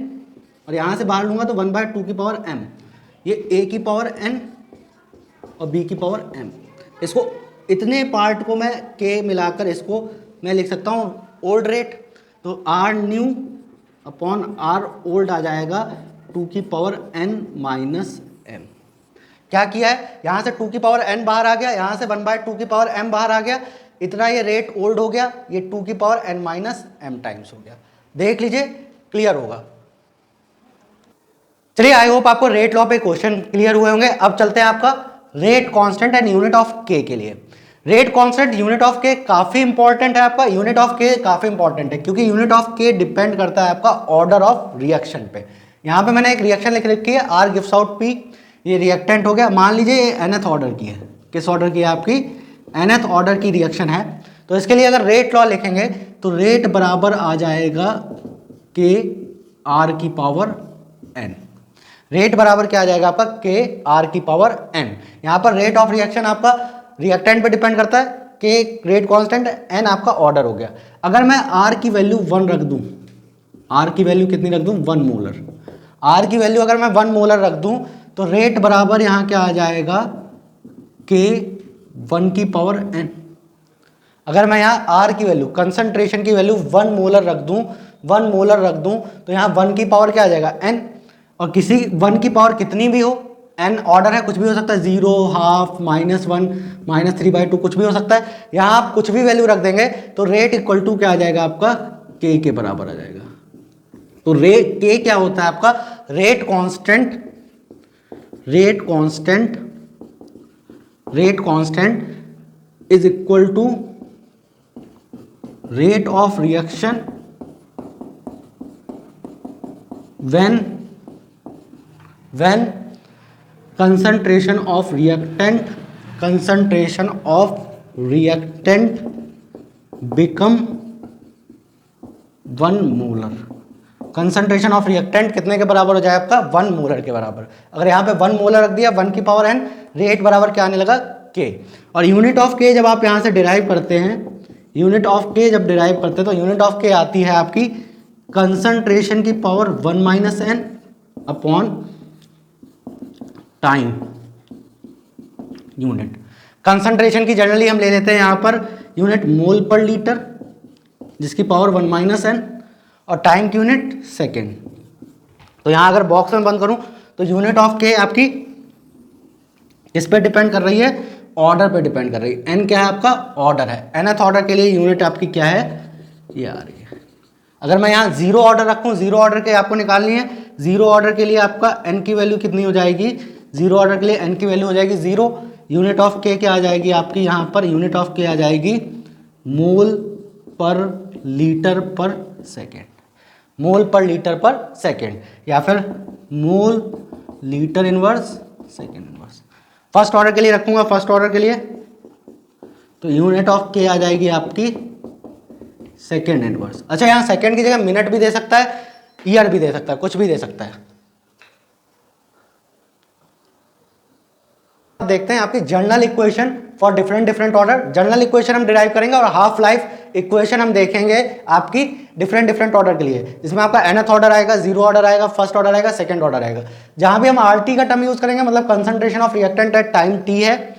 और यहाँ से बाहर लूँगा तो 1/2 की पावर m। ये a की पावर n और b की पावर m। इसको इतने पार्ट को मैं k मिलाकर इसको मैं लिख सकता हूँ ओल्ड रेट। तो r new upon r old आ जाएगा 2 की पावर n माइनस m। क्या किया है, यहाँ से 2 की पावर n बाहर आ गया, यहाँ से 1/2 की पावर m बाहर आ गया, इतना ये रेट ओल्ड हो गया, ये 2 की power n minus m times हो गया। देख लीजिए, क्लियर होगा। चलिए, आई होप आपको रेट लॉ पे क्वेश्चन क्लियर हुए होंगे। अब चलते हैं आपका rate constant and unit of के के लिए। रेट कांस्टेंट यूनिट ऑफ के काफी इंपॉर्टेंट है आपका, यूनिट ऑफ के काफी इंपॉर्टेंट है क्योंकि यूनिट ऑफ के डिपेंड करता है आपका ऑर्डर ऑफ रिएक्शन पे। यहाँ पे मैंने एक रिएक्शन लिख रखी है, आर गिव्स आउट पी, ये रिएक्टेंट हो गया। मान लीजिए ये nth ऑर्डर की है, किस ऑर्डर की है आपकी, nth ऑर्डर की रिएक्शन है। तो इसके लिए अगर रेट लॉ लिखेंगे तो रेट बराबर आ जाएगा के आर की पावर n। रेट बराबर क्या आ जाएगा आपका, के आर की पावर n। यहाँ पर रेट ऑफ रिएक्शन आपका रिएक्टेंट पे डिपेंड करता है, के रेट कांस्टेंट, n आपका ऑर्डर हो गया। अगर मैं r की वैल्यू 1 रख दूं, r की वैल्यू कितनी रख दूं, 1 मोलर, r की वैल्यू अगर मैं 1 मोलर रख दूं तो रेट बराबर यहाँ क्या आ जाएगा, के 1 की पावर n। अगर मैं यहाँ r की वैल्यू, कंसंट्रेशन की वैल्यू 1 मोलर रख दूं, 1 मोलर रख दूं तो यहाँ 1 की पावर क्या आ जाएगा, n। और किसी 1 की पावर कितनी भी हो, n ऑर्डर है, कुछ भी हो सकता है, 0, हाफ, -1, -3/2 कुछ भी हो सकता है। यहाँ आप कुछ भी वैल्यू रख देंगे तो रेट इक्वल टू क्या आ जाएगा आपका, k के बराबर आ जाएगा। तो रेट k क्या होता है आपका, rate constant, rate constant is equal to rate of reaction when concentration of reactant become 1 molar. Concentration of reactant कितने के बराबर हो जाए आपका, 1 मोलर के बराबर। अगर यहाँ पे 1 मोलर रख दिया, 1 की पावर n, रेट बराबर क्या आने लगा, k। और यूनिट ऑफ k जब आप यहाँ से डिराइव करते हैं, यूनिट ऑफ k जब डिराइव करते हैं तो यूनिट ऑफ k आती है आपकी कंसंट्रेशन की power 1 minus n upon time unit. Concentration की जनरली हम ले लेते हैं यहाँ per unit mole per litre जिसकी पावर 1 माइनस n और टाइम की यूनिट सेकेंड। तो यहाँ अगर बॉक्स में बंद करूँ तो यूनिट ऑफ के आपकी किस पे डिपेंड कर रही है, ऑर्डर पे डिपेंड कर रही है। n क्या है आपका, ऑर्डर है। nth ऑर्डर के लिए यूनिट आपकी क्या है, ये आ रही है। अगर मैं यहाँ 0 ऑर्डर रखूँ, 0 ऑर्डर के आपको निकालनी है, 0 ऑर्डर के लिए आपका n की वैल्यू कितनी हो जाएगी, 0 ऑर्डर के लिए n की वैल्यू हो जाएगी 0। यूनिट ऑफ k क्या आ जाएगी आपकी, यहाँ पर यूनिट ऑफ k आ जाएगी मोल पर लीटर पर सेकेंड, मोल पर लीटर पर सेकेंड, या फिर mole litre inverse second inverse. First order के लिए रखूंगा, फर्स्ट ऑर्डर के लिए तो यूनिट ऑफ k आ जाएगी आपकी सेकेंड इनवर्स। अच्छा, यहाँ सेकेंड की जगह मिनट भी दे सकता है, ईयर भी दे सकता है, कुछ भी दे सकता है। देखते हैं आपकी general equation for different order. General equation हम डिराइव करेंगे और हाफ लाइफ इक्वेशन हम देखेंगे आपकी डिफरेंट ऑर्डर के लिए, जिसमें आपका nth ऑर्डर आएगा, 0 ऑर्डर आएगा, फर्स्ट ऑर्डर आएगा, सेकंड ऑर्डर आएगा। जहां भी हम RT का टर्म यूज करेंगे मतलब concentration of reactant at time t है,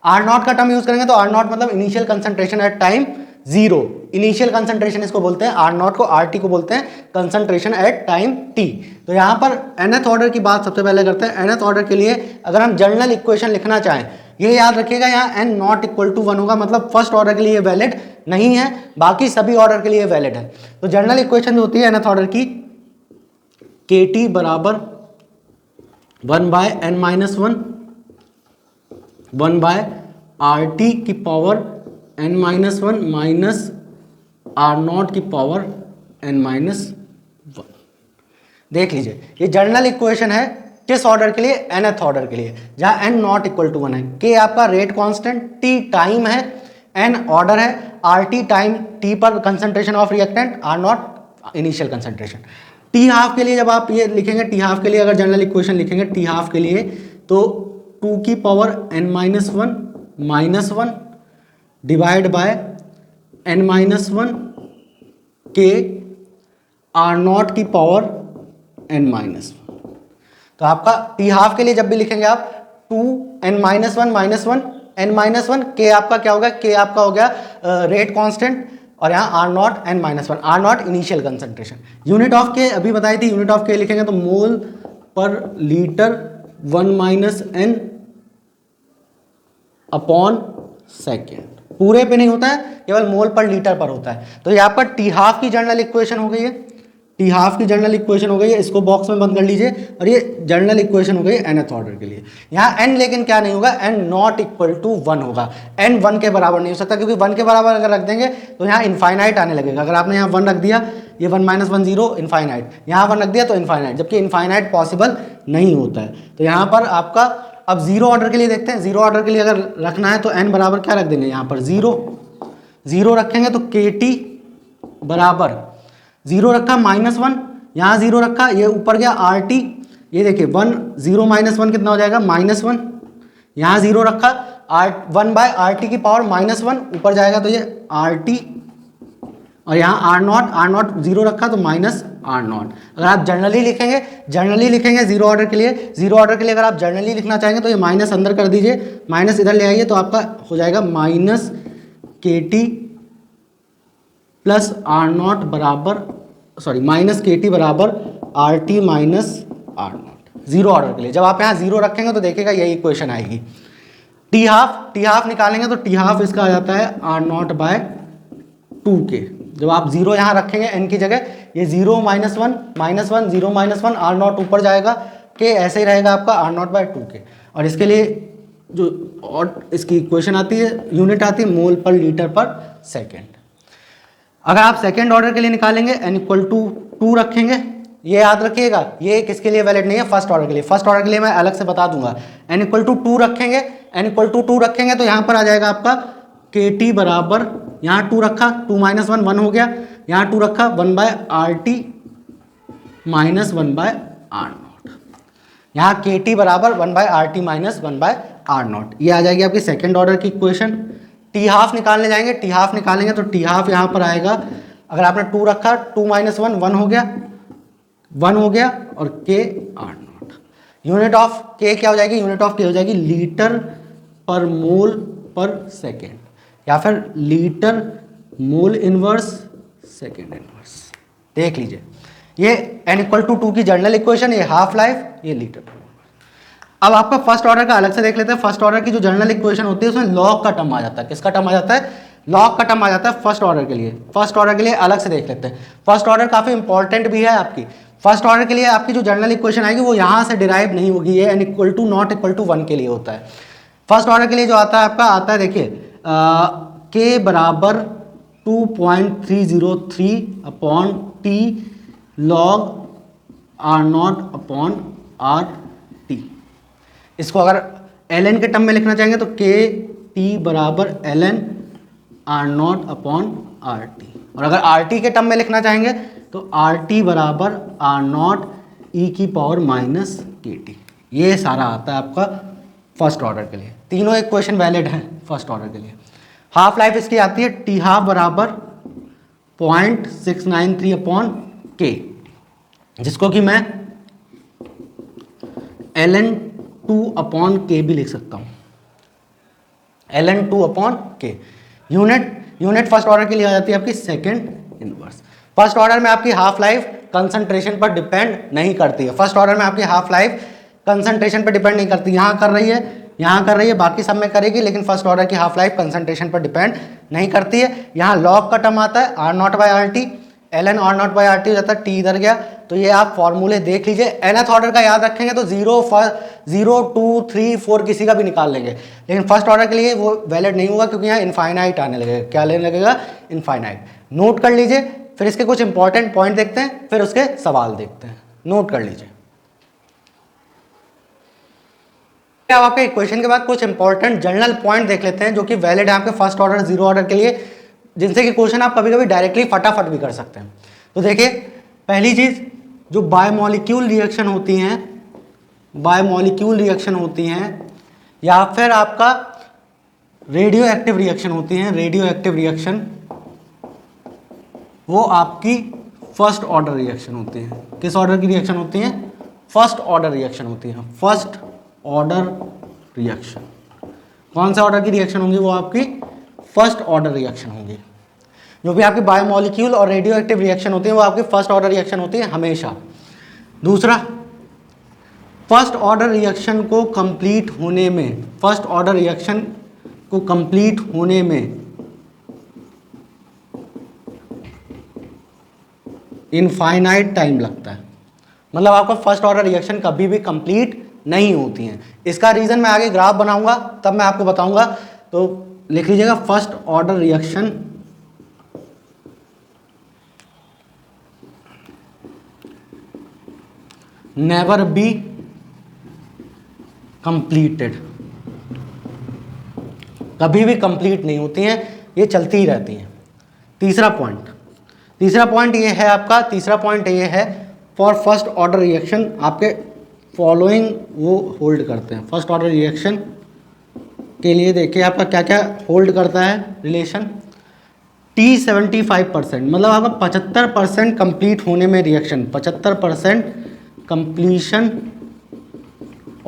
R0 का टर्म यूज करेंगे तो R0 मतलब initial concentration at time 0, initial concentration इसको बोलते हैं, R0 को, RT को बोलते हैं कंसंट्रेशन एट टाइम t। तो यहाँ पर nth ऑर्डर की बात सबसे पहले करते हैं। nth ऑर्डर के लिए अगर हम जर्नल इक्वेशन लिखना चाहें, ये याद रखिएगा यहाँ n नॉट इक्वल टू 1 होगा, मतलब फर्स्ट ऑर्डर के लिए वैलिड नहीं है, बाकी सभी ऑर्डर के लिए वैलिड है। तो जर्नल इक्वेशन जो होती है nth ऑर्डर की, kt बराबर 1/n-1 1/RT की पावर n-1 माइनस R0 की पावर n-1। 1। देख लीजिए ये जनरल इक्वेशन है किस ऑर्डर के लिए, nth ऑर्डर के लिए, जहां n नॉट इक्वल टू 1 है, k आपका रेट कांस्टेंट, t टाइम है, n ऑर्डर है, rt टाइम, t पर concentration of reactant, r not initial concentration. t half के लिए जब आप ये लिखेंगे, t हाफ के लिए अगर जनरल इक्वेशन लिखेंगे t हाफ के लिए तो 2 की power n minus one minus one divide by n minus one के r नॉट की पावर n माइनस वन। तो आपका टी हाफ के लिए जब भी लिखेंगे आप 2n minus one minus one n minus one, के आपका क्या होगा, के आपका हो गया रेट कांस्टेंट, और यहाँ R naught n minus one, R naught initial concentration. Unit of K अभी बताई थी, यूनिट ऑफ के लिखेंगे तो मोल per litre 1 minus n upon second. पूरे पे नहीं होता है, केवल मोल पर लीटर पर होता है। तो ये आपका टी हाफ की जनरल इक्वेशन हो गई है, टी हाफ की जनरल इक्वेशन हो गई है, इसको बॉक्स में बंद कर लीजिए। और ये जनरल इक्वेशन हो गई nth ऑर्डर के लिए। यहाँ n लेकिन क्या नहीं होगा, n नॉट इक्वल टू 1 होगा, n 1 के बराबर नहीं हो सकता, क्योंकि 1 के बराबर अगर रख देंगे तो यहाँ इनफाइनाइट आने लगेगा। अगर आपने यहाँ 1 रख दिया, ये 1 माइनस 1 0 इनफाइनाइट, यहाँ 1 रख दिया तो इनफाइनाइट, जबकि इनफाइनाइट पॉसिबल नहीं होता है। तो यहाँ पर आपका अब जीरो ऑर्डर के लिए देखते हैं। जीरो ऑर्डर के लिए अगर रखना है तो n बराबर क्या रख देंगे, यहाँ पर जीरो रखेंगे तो के टी बराबर, जीरो रखा माइनस वन, यहाँ जीरो रखा, ये ऊपर गया आर टी, ये देखिए 1 0 माइनस वन कितना हो जाएगा, माइनस वन, यहाँ जीरो रखा, आर 1 बाय आर टी की पावर माइनस वन, ऊपर जाएगा तो ये आर टी, और यहाँ आर नॉट जीरो रखा तो माइनस आर नॉट। अगर आप जनरली लिखेंगे जीरो ऑर्डर के लिए अगर आप जनरली लिखना चाहेंगे तो ये माइनस अंदर कर दीजिए, माइनस इधर ले आइए, तो आपका हो जाएगा माइनस के टी प्लस आर नॉट बराबर, सॉरी माइनस के टी बराबर R T minus R naught. Zero order के लिए जब आप यहाँ जीरो रखेंगे तो देखिएगा यही इक्वेशन आएगी। टी हाफ निकालेंगे तो टी हाफ इसका आ जाता है आर नॉट बाय 2k। जब आप जीरो यहाँ रखेंगे n की जगह, ये zero minus one zero minus one, R naught ऊपर जाएगा, के ऐसे ही रहेगा आपका आर नॉट बाय 2k। और इसके लिए जो और इसकी इक्वेशन आती है, यूनिट आती है मोल पर लीटर पर सेकेंड। अगर आप सेकेंड ऑर्डर के लिए निकालेंगे n इक्वल टू 2 रखेंगे, ये याद रखिएगा, ये किसके लिए वैलिड नहीं है, फर्स्ट ऑर्डर के लिए। फर्स्ट ऑर्डर के लिए मैं अलग से बता दूंगा। n इक्वल टू 2 रखेंगे, तो यहाँ पर आ जाएगा आपका के टी बराबर, यहाँ 2 रखा, 2 माइनस 1 1 हो गया, यहाँ 2 रखा 1 by R T minus 1 by R naught, यहाँ के टी बराबर 1 by R T minus 1 by R naught. ये आ जाएगी आपकी सेकेंड ऑर्डर की इक्वेशन। टी हाफ निकालने जाएंगे, टी हाफ निकालेंगे तो टी हाफ यहाँ पर आएगा, अगर आपने 2 रखा, 2 माइनस 1 1 हो गया, और के आर नॉट। यूनिट ऑफ के क्या हो जाएगी, यूनिट ऑफ के हो जाएगी लीटर पर मोल पर सेकेंड, या फिर litre mole inverse second inverse. देख लीजिए ये n इक्वल टू 2 की जनरल इक्वेशन, ये हाफ लाइफ, ये लीटर। अब आपका फर्स्ट ऑर्डर का अलग से देख लेते हैं। फर्स्ट ऑर्डर की जो जनरल इक्वेशन होती है उसमें लॉग का टर्म आ जाता है। किसका टर्म आ जाता है, लॉग का टर्म आ जाता है फर्स्ट ऑर्डर के लिए। फर्स्ट ऑर्डर के लिए अलग से देख लेते हैं। फर्स्ट ऑर्डर काफी इंपॉर्टेंट भी है आपकी। फर्स्ट ऑर्डर के लिए आपकी जो जनरल इक्वेशन आएगी वो यहाँ से डिराइव नहीं होगी, ये n equal to not equal to 1 के लिए होता है। फर्स्ट ऑर्डर के लिए जो आता है आपका आता है, देखिए के बराबर 2.303 upon T log are naught upon R T. इसको अगर ln के टर्म में लिखना चाहेंगे तो के टी बराबर ln R naught upon R T, और अगर आर टी के टर्म में लिखना चाहेंगे तो आर टी बराबर आर नॉट ई की पावर माइनस के टी। ये सारा आता है आपका फर्स्ट ऑर्डर के लिए। तीनों इक्वेशन वैलिड हैं फर्स्ट ऑर्डर के लिए। हाफ लाइफ इसकी आती है टी हाफ बराबर 0.693 अपॉन के, जिसको कि मैं ln 2 अपॉन के भी लिख सकता हूँ, ln 2 अपॉन के। यूनिट फर्स्ट ऑर्डर के लिए आ जाती है आपकी सेकेंड इनवर्स। फर्स्ट ऑर्डर में आपकी हाफ लाइफ कंसंट्रेशन पर डिपेंड नहीं करती है। फर्स्ट ऑर्डर में आपकी हाफ लाइफ कंसंट्रेशन पर डिपेंड नहीं करती, यहाँ कर रही है, बाकी सब में करेगी, लेकिन फर्स्ट ऑर्डर की हाफ लाइफ कंसंट्रेशन पर डिपेंड नहीं करती है। यहाँ लॉग का टर्म आता है R naught by R T, ln R naught by R T हो जाता है, टी इधर गया। तो ये आप फॉर्मूले देख लीजिए। nth ऑर्डर का याद रखेंगे तो 0 2 3 4 किसी का भी निकाल लेंगे, लेकिन फर्स्ट ऑर्डर के लिए वो वैलिड नहीं होगा, क्योंकि यहाँ इनफाइनाइट आने लगेगा। क्या लेने लगेगा, इनफाइनाइट। नोट कर लीजिए फिर इसके कुछ इंपॉर्टेंट पॉइंट देखते हैं, फिर उसके सवाल देखते हैं, नोट कर लीजिए। अब आपके इक्वेशन के बाद कुछ इंपॉर्टेंट जनरल पॉइंट देख लेते हैं जो कि वैलिड है आपके फर्स्ट ऑर्डर, जीरो ऑर्डर के लिए, जिनसे कि क्वेश्चन आप कभी कभी डायरेक्टली फटाफट भी कर सकते हैं। तो देखिए, पहली चीज, जो बायोमोलिक्यूल रिएक्शन होती हैं, बायोमोलिक्यूल रिएक्शन होती हैं या फिर आपका रेडियो एक्टिव रिएक्शन होती हैं, रेडियो एक्टिव रिएक्शन, वो आपकी फर्स्ट ऑर्डर रिएक्शन होती हैं। किस ऑर्डर की रिएक्शन होती हैं? फर्स्ट ऑर्डर रिएक्शन होती है। फर्स्ट ऑर्डर रिएक्शन, कौन से ऑर्डर की रिएक्शन होंगी? वो आपकी फर्स्ट ऑर्डर रिएक्शन होंगी। जो भी आपकी बायोमोलिक्यूल और रेडियो एक्टिव रिएक्शन होती है वो आपकी फर्स्ट ऑर्डर रिएक्शन होती है हमेशा। दूसरा, फर्स्ट ऑर्डर रिएक्शन को कंप्लीट होने में, फर्स्ट ऑर्डर रिएक्शन को कंप्लीट होने में इनफाइनाइट टाइम लगता है। मतलब आपका फर्स्ट ऑर्डर रिएक्शन कभी भी कंप्लीट नहीं होती हैं। इसका रीजन मैं आगे ग्राफ बनाऊंगा तब मैं आपको बताऊंगा, तो लिख लीजिएगा, first order reaction never be completed, कभी भी कंप्लीट नहीं होती हैं, ये चलती ही रहती हैं। तीसरा पॉइंट ये है आपका, तीसरा पॉइंट ये है, फॉर फर्स्ट ऑर्डर रिएक्शन आपके फॉलोइंग वो होल्ड करते हैं। फर्स्ट ऑर्डर रिएक्शन के लिए देखिए आपका क्या क्या होल्ड करता है रिलेशन। T75%, मतलब आपका 75% कंप्लीट होने में रिएक्शन, 75% कंप्लीशन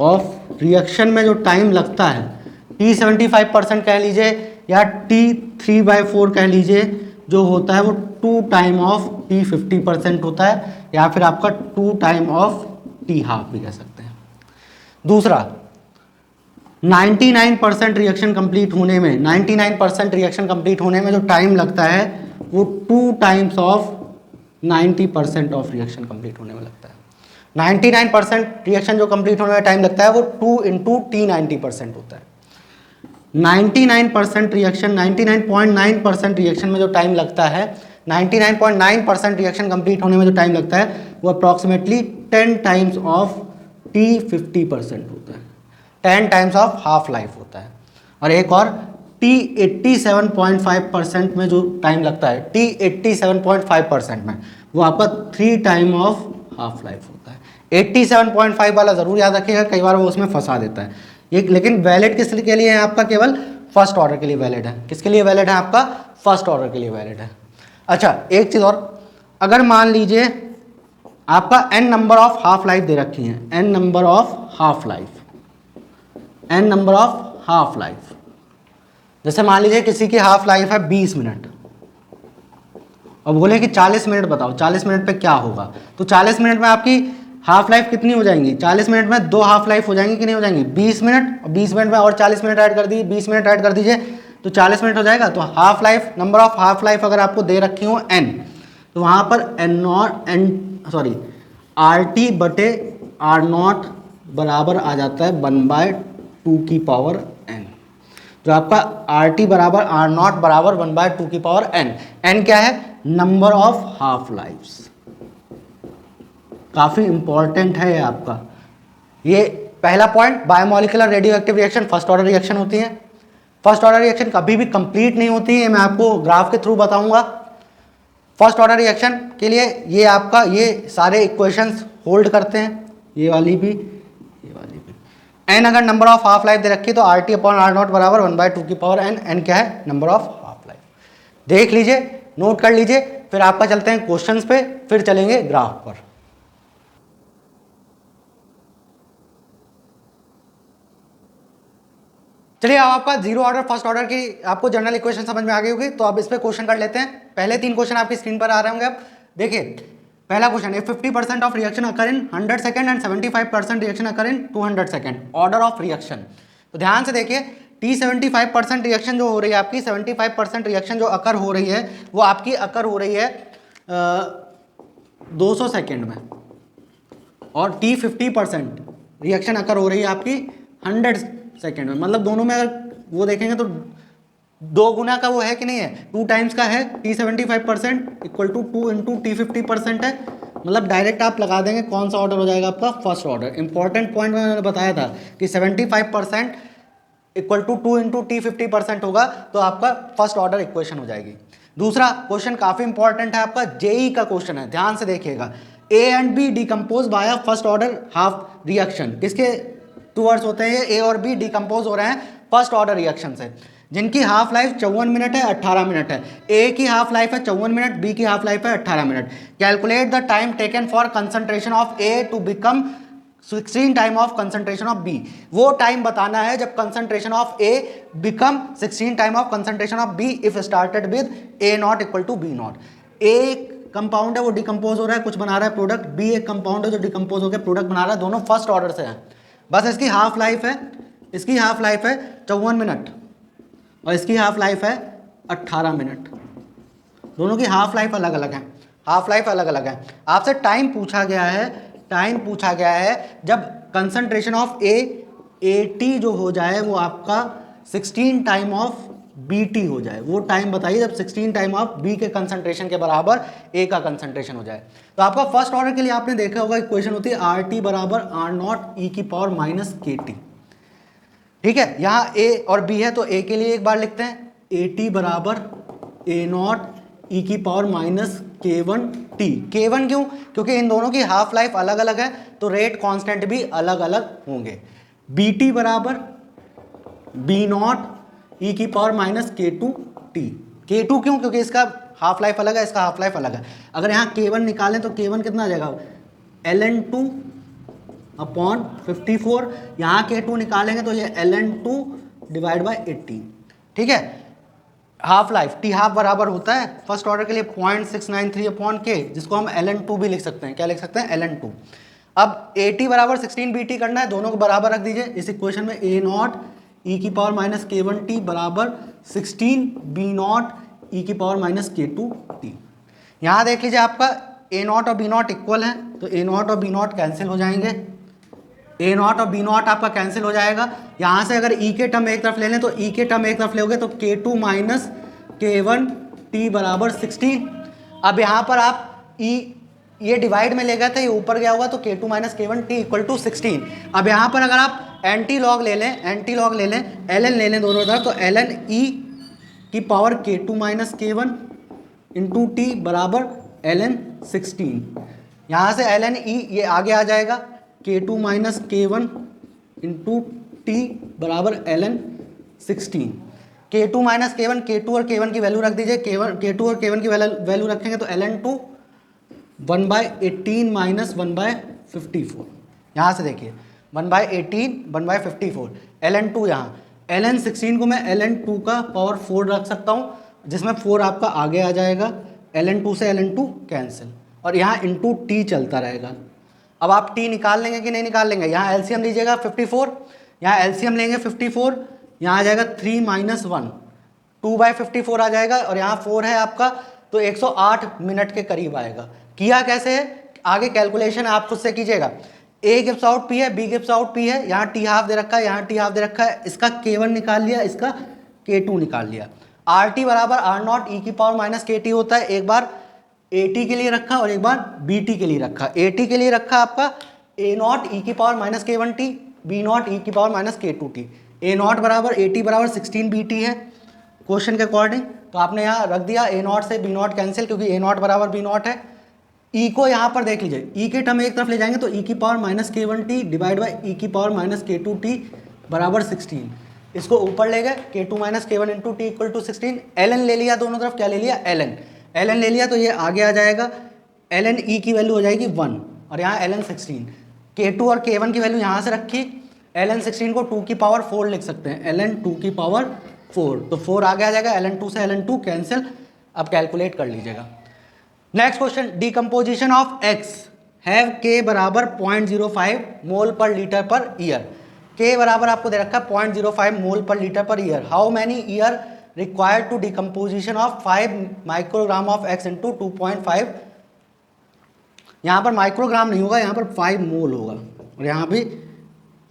ऑफ रिएक्शन में जो टाइम लगता है, T75% कह लीजिए या T3/4 कह लीजिए, जो होता है वो 2 टाइम ऑफ T50% होता है, या फिर आपका 2 टाइम ऑफ T½ भी कह सकते हैं। दूसरा, 99% रिएक्शन कंप्लीट होने में, 99% रिएक्शन कंप्लीट होने में जो टाइम लगता है वो 2 times of 90% of reaction complete होने में लगता है। 99% रिएक्शन जो कंप्लीट होने में टाइम लगता है वो 2 इंटू T90% होता है। 99% रिएक्शन, 99.9% रिएक्शन में जो टाइम लगता है, 99.9% रिएक्शन कंप्लीट होने में जो टाइम लगता है वो अप्रॉक्सीमेटली 10 टाइम्स ऑफ T50% होता है, 10 टाइम्स ऑफ हाफ लाइफ होता है। और एक और T87.5% में जो टाइम लगता है, T87.5% में, वो आपका 3 टाइम ऑफ हाफ लाइफ होता है। 87.5 वाला ज़रूर याद रखिएगा, कई बार वो उसमें फंसा देता है ये। लेकिन वैलिड किस के लिए है आपका? केवल फर्स्ट ऑर्डर के लिए वैलिड है। किसके लिए वैलिड है आपका? फर्स्ट ऑर्डर के लिए वैलिड है। अच्छा, एक चीज़ और, अगर मान लीजिए आपका n number of half life दे रखी है, n number of half life, n number of half life, जैसे मान लीजिए किसी की हाफ लाइफ है 20 मिनट और बोले कि 40 मिनट बताओ, 40 मिनट पे क्या होगा? तो 40 मिनट में आपकी हाफ लाइफ कितनी हो जाएंगी? 40 मिनट में 2 हाफ लाइफ हो जाएंगी कि नहीं हो जाएंगी? 20 मिनट, और 20 मिनट में और 40 मिनट ऐड कर दीजिए, 20 मिनट ऐड कर दीजिए तो 40 मिनट हो जाएगा। तो half life, number of half life अगर आपको दे रखी हो n, तो वहाँ पर RT बटे R0 बराबर आ जाता है 1/2n। जो आपका RT बराबर R0 बराबर 1/2n, n क्या है? Number of half lives. काफ़ी इंपॉर्टेंट है ये आपका। ये पहला point, biomolecular radioactive reaction first order reaction होती है। फर्स्ट ऑर्डर रिएक्शन कभी भी कंप्लीट नहीं होती है, मैं आपको ग्राफ के थ्रू बताऊंगा। फर्स्ट ऑर्डर रिएक्शन के लिए ये आपका ये सारे इक्वेशंस होल्ड करते हैं, ये वाली भी, ये वाली भी। n अगर नंबर ऑफ हाफ लाइफ दे रखी तो RT/R0 बराबर 1/2n, n क्या है? Number of half life. देख लीजिए, नोट कर लीजिए, फिर आपका चलते हैं क्वेश्चंस पे, फिर चलेंगे ग्राफ पर। चलिए, अब आपका जीरो ऑर्डर फर्स्ट ऑर्डर की आपको जनरल इक्वेशन समझ में आ गई होगी, तो अब इस पे क्वेश्चन कर लेते हैं। पहले 3 क्वेश्चन आपकी स्क्रीन पर आ रहे होंगे। अब देखिए, पहला क्वेश्चन है, 50% of reaction occur in 100 second and 75% reaction occur in 200 second, order of reaction. तो ध्यान से देखिए, T75% रिएक्शन जो हो रही है आपकी, 75% रिएक्शन जो अकर हो रही है वो आपकी अकर हो रही है 200 सेकेंड में, और T50% रिएक्शन अकर हो रही है आपकी 100 सेकेंड में। मतलब दोनों में अगर वो देखेंगे तो दो गुना का वो है कि नहीं है, 2 टाइम्स का है, T75% equal to 2 into T50% है, मतलब डायरेक्ट आप लगा देंगे कौन सा ऑर्डर हो जाएगा आपका, फर्स्ट ऑर्डर। इंपॉर्टेंट पॉइंट मैंने बताया था कि 75% इक्वल टू 2 इंटू T50% होगा, तो आपका फर्स्ट ऑर्डर इक्वेशन हो जाएगी। दूसरा क्वेश्चन काफी इंपॉर्टेंट है, आपका जेई का क्वेश्चन है, ध्यान से देखिएगा। ए and B decompose by first order half reaction, किसके टूवर्ड्स होते हैं, ए और बी डिकम्पोज हो रहे हैं फर्स्ट ऑर्डर रिएक्शन से, जिनकी हाफ लाइफ 54 मिनट है, 18 मिनट है। ए की हाफ लाइफ है 54 मिनट, बी की हाफ लाइफ है 18 minute. Calculate the time taken for concentration of A to become 16 time of concentration of B. वो टाइम बताना है जब concentration of A become 16 time of concentration of B if started with A naught equal to B naught. A compound है वो डिकम्पोज हो रहा है, कुछ बना रहा है प्रोडक्ट, बी एक कंपाउंड है जो डिकम्पोज होकर प्रोडक्ट बना रहा है, दोनों फर्स्ट ऑर्डर से हैं। बस इसकी हाफ लाइफ है, इसकी हाफ लाइफ है 54 मिनट और इसकी हाफ लाइफ है 18 मिनट, दोनों की हाफ लाइफ अलग अलग है, हाफ लाइफ अलग अलग है। आपसे टाइम पूछा गया है, टाइम पूछा गया है जब कंसंट्रेशन ऑफ ए 80 जो हो जाए वो आपका 16 टाइम ऑफ बीटी हो जाए, वो टाइम बताइए जब 16 टाइम ऑफ बी के कंसंट्रेशन के बराबर ए का कंसंट्रेशन हो जाए। तो आपका फर्स्ट ऑर्डर के लिए आपने देखा होगा इक्वेशन होती है आर टी बराबर आर नॉट ई की पावर माइनस के टी। ठीक है, यहाँ ए और बी है तो ए के लिए एक बार लिखते हैं, ए टी बराबर ए नॉट ई की power minus k one T. के वन क्यों, क्योंकि इन दोनों की हाफ लाइफ अलग अलग है तो रेट कांस्टेंट भी अलग अलग होंगे। बी टी बराबर बी नॉट ई की power minus k two T. के टू क्यों, क्योंकि इसका हाफ लाइफ अलग है, इसका हाफ लाइफ अलग है। अगर यहाँ के वन निकालें तो के वन कितना आ जाएगा, ln 2 अपॉन 54, यहाँ के टू निकालेंगे तो ये ln 2 डिवाइड बाई 18। ठीक है, हाफ लाइफ टी हाफ बराबर होता है फर्स्ट ऑर्डर के लिए 0.693 अपॉन के, जिसको हम ln 2 भी लिख सकते हैं, क्या लिख सकते हैं, ln 2। अब AT बराबर 16 BT करना है, दोनों को बराबर रख दीजिए इस इक्वेशन में, ए नॉट ई की power minus k one T बराबर 16 बी नॉट ई की power minus k two T. यहाँ देख लीजिए आपका ए नॉट और बी नॉट इक्वल है तो ए नॉट और बी नॉट कैंसिल हो जाएंगे, ए नॉट और बी नॉट आपका कैंसिल हो जाएगा। यहाँ से अगर ई के टर्म एक तरफ ले लें तो ई के टर्म एक तरफ लोगे तो के two minus k one T बराबर 16। अब यहाँ पर आप ई ये डिवाइड में ले गए थे, ये ऊपर गया होगा तो के two minus k one T equal to 16। अब यहाँ पर अगर आप एंटी लॉग ले लें, एंटी लॉग ले लें, एल एन ले लें दोनों तरफ, तो एल एन ई की पावर के two minus k one into T बराबर एल एन 16। यहाँ से एल एन ई ये आगे आ जाएगा, के two minus k one into T बराबर एल एन 16। के टू माइनस के वन, के टू और के वन की वैल्यू रख दीजिए, के टू और के वन की वैल्यू रखेंगे तो एल एन टू 1/18 माइनस 1/54। यहाँ से देखिए 1/18 1/54, ln 2 यहाँ, ln 16 को मैं ln 2 का पावर 4 रख सकता हूँ, जिसमें 4 आपका आगे आ जाएगा, ln 2 से ln 2 कैंसिल और यहाँ इंटू टी चलता रहेगा। अब आप टी निकाल लेंगे कि नहीं निकाल लेंगे, यहाँ एलसीएम लीजिएगा 54, यहाँ एलसीएम लेंगे 54, यहाँ आ जाएगा 3 माइनस 1, 2/54 आ जाएगा और यहाँ 4 है आपका तो 108 मिनट के करीब आएगा। किया कैसे है, आगे कैलकुलेशन आप खुद से कीजिएगा। ए गिव्स आउट पी है, बी गिव्स आउट पी है, यहाँ टी हाफ दे रखा है, यहाँ टी हाफ दे रखा है, इसका के1 निकाल लिया, इसका के2 निकाल लिया। आर टी बराबर आर नॉट ई की पावर माइनस के टी होता है, एक बार ए टी के लिए रखा और एक बार बी टी के लिए रखा। ए टी के लिए रखा आपका ए नॉट ई की power minus k one T, B not ई की power minus k two T. A not बराबर ए टी बराबर 16 बी टी है क्वेश्चन के अकॉर्डिंग, तो आपने यहाँ रख दिया, ए नॉट से बी नॉट कैंसिल क्योंकि ए नॉट बराबर बी नॉट है। ई को यहाँ पर देख लीजिए, ई के टर्म एक तरफ ले जाएंगे तो ई की power minus k one t divide by e की power minus k two t बराबर 16। इसको ऊपर ले गए, k two minus k one into t equal to 16। L N ले लिया दोनों तरफ, क्या ले लिया, एल एन। एल एन ले लिया तो ये आगे आ जाएगा, एल एन ई की वैल्यू हो जाएगी 1 और यहाँ एल एन 16। के टू और के वन की वैल्यू यहाँ से रखी, एल एन 16 को 2 की पावर 4 लिख सकते हैं, एल एन 2 की पावर 4, तो 4 आगे आ जाएगा, एल एन 2 से एल एन 2 कैंसिल। अब कैलकुलेट कर लीजिएगा। Next question, decomposition of x have के बराबर 0.05 मोल पर लीटर पर ईयर। के बराबर आपको दे रखा है 0.05 मोल per litre per year. How many year required to decomposition of 5 microgram of X into 2.5। यहाँ पर माइक्रोग्राम नहीं होगा, यहाँ पर 5 मोल होगा और यहाँ भी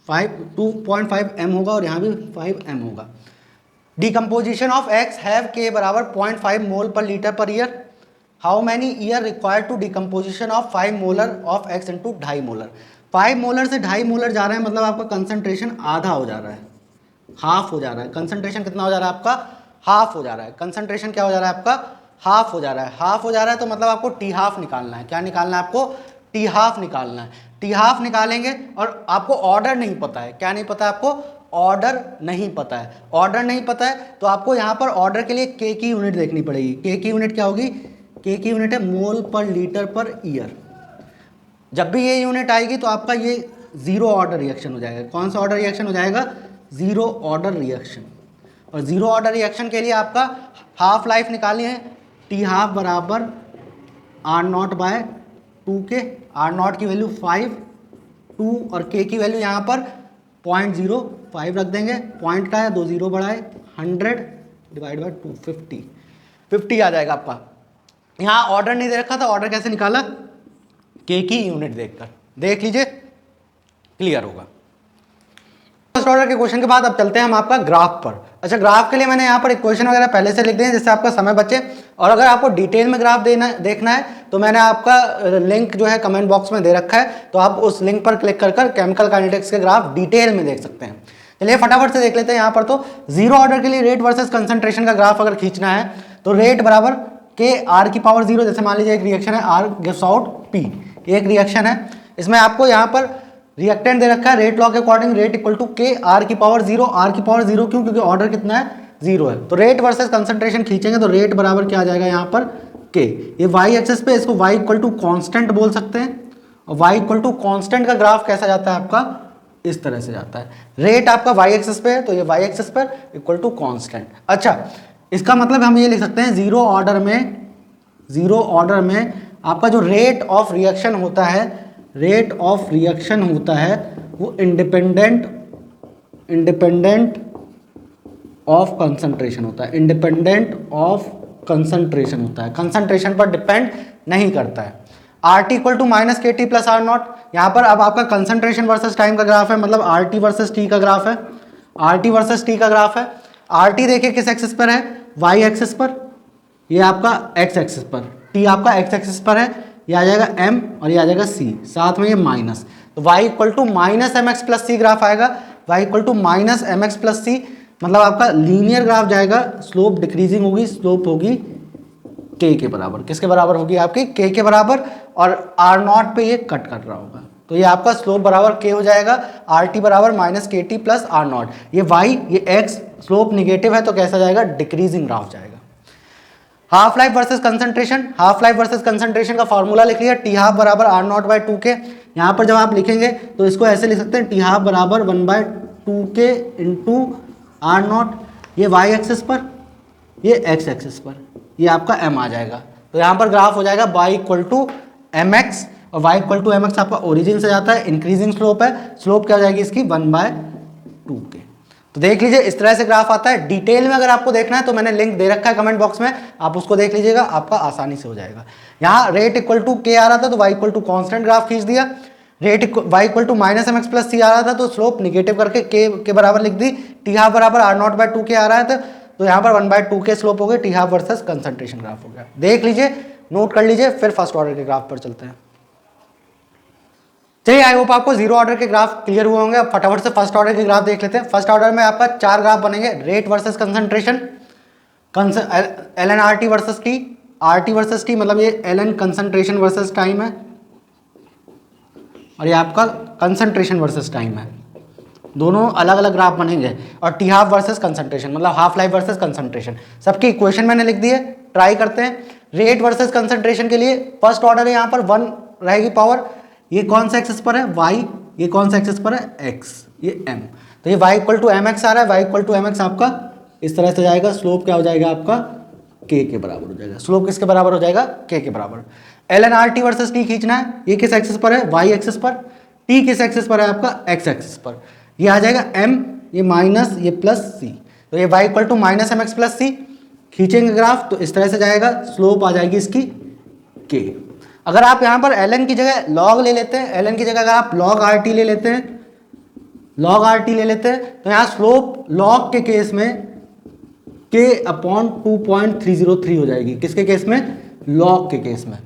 2.5 m होगा और यहाँ भी 5 m होगा। डिकम्पोजिशन ऑफ एक्स हैव के बराबर 0.5 मोल per litre per year. How many year required to decomposition of 5 molar of X into 2.5 molar. 5 molar से 2.5 मोलर जा रहे हैं, मतलब आपका कंसंट्रेशन आधा हो जा रहा है, हाफ हो जा रहा है। कंसंट्रेशन कितना हो जा रहा है आपका? हाफ हो जा रहा है। कंसंट्रेशन क्या हो जा रहा है आपका? हाफ हो जा रहा है। हाफ हो जा रहा है तो मतलब आपको टी हाफ निकालना है। क्या निकालना है आपको? टी हाफ निकालना है। टी हाफ निकालेंगे और आपको ऑर्डर नहीं पता है। क्या नहीं पता है आपको? ऑर्डर नहीं पता है। ऑर्डर नहीं पता है तो आपको यहाँ पर ऑर्डर के लिए के की यूनिट देखनी पड़ेगी। के की यूनिट क्या होगी? के की यूनिट है मोल पर लीटर पर ईयर। जब भी ये यूनिट आएगी तो आपका ये जीरो ऑर्डर रिएक्शन हो जाएगा। कौन सा ऑर्डर रिएक्शन हो जाएगा? Zero order reaction. और जीरो ऑर्डर रिएक्शन के लिए आपका हाफ लाइफ निकालनी है। टी हाफ बराबर आर नॉट बाय 2 के। आर नॉट की वैल्यू 5, 2 और के की वैल्यू यहाँ पर 0.05 रख देंगे। पॉइंट का है, 2 जीरो बढ़ाए, 100 डिवाइड बाय 2, 50 आ जाएगा आपका। यहाँ ऑर्डर नहीं दे रखा था, ऑर्डर कैसे निकाला? के की यूनिट देखकर। देख लीजिए, क्लियर होगा। फर्स्ट ऑर्डर के क्वेश्चन के बाद अब चलते हैं हम आपका ग्राफ पर। अच्छा, ग्राफ के लिए मैंने यहाँ पर इक्वेशन वगैरह पहले से लिख दिए जिससे आपका समय बचे। और अगर आपको डिटेल में ग्राफ देखना है तो मैंने आपका लिंक जो है कमेंट बॉक्स में दे रखा है, तो आप उस लिंक पर क्लिक कर केमिकल काइनेटिक्स के ग्राफ डिटेल में देख सकते हैं। चलिए फटाफट से देख लेते हैं। यहाँ पर तो जीरो ऑर्डर के लिए रेट वर्सेस कंसंट्रेशन का ग्राफ अगर खींचना है तो रेट बराबर के आर की पावर 0। जैसे मान लीजिए एक रिएक्शन है, आर गिव्स आउट पी, एक रिएक्शन है, इसमें आपको यहाँ पर रिएक्टेंट दे रखा है रेट लॉ के अकॉर्डिंग, रेट इक्वल टू के आर की पावर 0। आर की पावर 0 क्यों? क्योंकि ऑर्डर कितना है? 0 है। तो रेट वर्सेस कंसंट्रेशन खींचेंगे तो रेट बराबर क्या आ जाएगा यहाँ पर? के। ये वाई एक्सेस पे इसको वाई इक्वल टू कॉन्स्टेंट बोल सकते हैं। और वाई इक्वल टू कॉन्स्टेंट का ग्राफ कैसा जाता है आपका? इस तरह से जाता है। रेट आपका वाई एक्सेस पे है तो ये वाई एक्सेस पर इक्वल टू कॉन्स्टेंट। अच्छा, इसका मतलब हम ये लिख सकते हैं जीरो ऑर्डर में आपका जो रेट ऑफ रिएक्शन होता है, रेट ऑफ रिएक्शन होता है वो इंडिपेंडेंट ऑफ कंसंट्रेशन होता है। इंडिपेंडेंट ऑफ कंसंट्रेशन होता है, कंसंट्रेशन पर डिपेंड नहीं करता है। R t equal to minus के टी प्लस आर नॉट। यहाँ पर अब आपका कंसंट्रेशन वर्सेस टाइम का ग्राफ है, मतलब आर टी वर्सेस टी का ग्राफ है। आर टी वर्सेस टी का ग्राफ है। आर टी देखिए किस एक्सिस पर है? वाई एक्सिस पर। ये आपका एक्स एक्सिस पर, टी आपका एक्स एक्सिस पर है। ये आ जाएगा m और ये आ जाएगा c, साथ में ये माइनस, तो y equal to minus m x plus c graph आएगा। y equal to minus m x plus c, मतलब आपका लीनियर ग्राफ जाएगा, स्लोप डिक्रीजिंग होगी, स्लोप होगी k के बराबर। किसके बराबर होगी आपकी? k के बराबर। और r नॉट पे ये कट कर रहा होगा तो ये आपका स्लोप बराबर k हो जाएगा। आर टी बराबर माइनस के टी प्लस आर नॉट। ये y, ये x, स्लोप निगेटिव है तो कैसा जाएगा? डिक्रीजिंग ग्राफ जाएगा। Half life versus concentration. Half life versus concentration का फॉर्मूला लिख लिया, टी हाफ बराबर आर नॉट बाय 2 के। यहाँ पर जब आप लिखेंगे तो इसको ऐसे लिख सकते हैं, टी हाफ बराबर 1/2 के इंटू आर नॉट। ये वाई एक्सिस पर, ये एक्स एक्सिस पर, ये आपका एम आ जाएगा। तो यहाँ पर ग्राफ हो जाएगा y equal to m x, और y equal to m x आपका ओरिजिन से जाता है, इंक्रीजिंग स्लोप है। स्लोप क्या हो जाएगी इसकी? 1/2 के। तो देख लीजिए इस तरह से ग्राफ आता है। डिटेल में अगर आपको देखना है तो मैंने लिंक दे रखा है कमेंट बॉक्स में, आप उसको देख लीजिएगा, आपका आसानी से हो जाएगा। यहाँ रेट इक्वल टू के आ रहा था तो y equal to constant graph खींच दिया। Rate y equal to minus m x plus c आ रहा था तो स्लोप निगेटिव करके के बराबर लिख दी। टी हाफ बराबर आर नॉट बाय 2 के आ रहा है तो यहाँ पर 1/2 के स्लोप हो गए। T half versus concentration graph हो गया। देख लीजिए, नोट कर लीजिए, फिर फर्स्ट ऑर्डर के ग्राफ पर चलते हैं। चलिए, आई होप आपको जीरो ऑर्डर के ग्राफ क्लियर हुए होंगे। अब फटाफट से फर्स्ट ऑर्डर के ग्राफ देख लेते हैं। फर्स्ट ऑर्डर में आपका 4 ग्राफ बनेंगे, rate versus concentration, L N R t versus t, R t versus t, मतलब ये L N concentration versus time है, और ये आपका कंसंट्रेशन वर्सेस टाइम है। दोनों अलग अलग ग्राफ बनेंगे। और टी हाफ वर्सेस कंसंट्रेशन, मतलब हाफ लाइफ वर्सेस कंसंट्रेशन। सबकी इक्वेशन मैंने लिख दी है, ट्राई करते हैं। रेट वर्सेस कंसंट्रेशन के लिए फर्स्ट ऑर्डर है, यहाँ पर 1 रहेगी पावर। ये कौन सा एक्सिस पर है? y, ये कौन सा एक्सिस पर है? x, ये m। तो ये y equal to m x आ रहा है। y equal to m x आपका इस तरह से जाएगा। स्लोप क्या हो जाएगा आपका? k के बराबर हो जाएगा। स्लोप किसके बराबर हो जाएगा? k के बराबर। L N R t versus t खींचना है। ये किस एक्सिस पर है? y एक्सिस पर। t किस एक्सिस पर है आपका? x एक्सिस पर। ये आ जाएगा m, ये माइनस, ये प्लस c। तो ये y equal to minus m x plus c खींचेंगे ग्राफ तो इस तरह से जाएगा। स्लोप आ जाएगी इसकी k। अगर आप यहाँ पर ln की जगह log ले लेते हैं, ln की जगह अगर आप log RT ले लेते हैं, log RT ले लेते हैं तो यहाँ स्लोप log के केस में K अपॉन 2.303 हो जाएगी। किसके केस में? लॉग के केस में।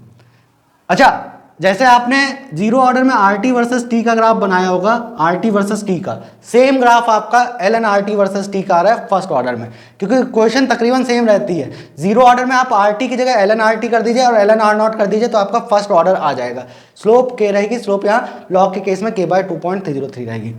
अच्छा, जैसे आपने जीरो ऑर्डर में RT वर्सेस T का ग्राफ बनाया होगा, RT वर्सेस T का सेम ग्राफ आपका ln RT वर्सेस T का आ रहा है फर्स्ट ऑर्डर में, क्योंकि क्वेश्चन तकरीबन सेम रहती है। जीरो ऑर्डर में आप RT की जगह ln RT कर दीजिए और ln R0 कर दीजिए तो आपका फर्स्ट ऑर्डर आ जाएगा। स्लोप K रहेगी, स्लोप यहाँ लॉग के केस में K बाय 2.303 रहेगी।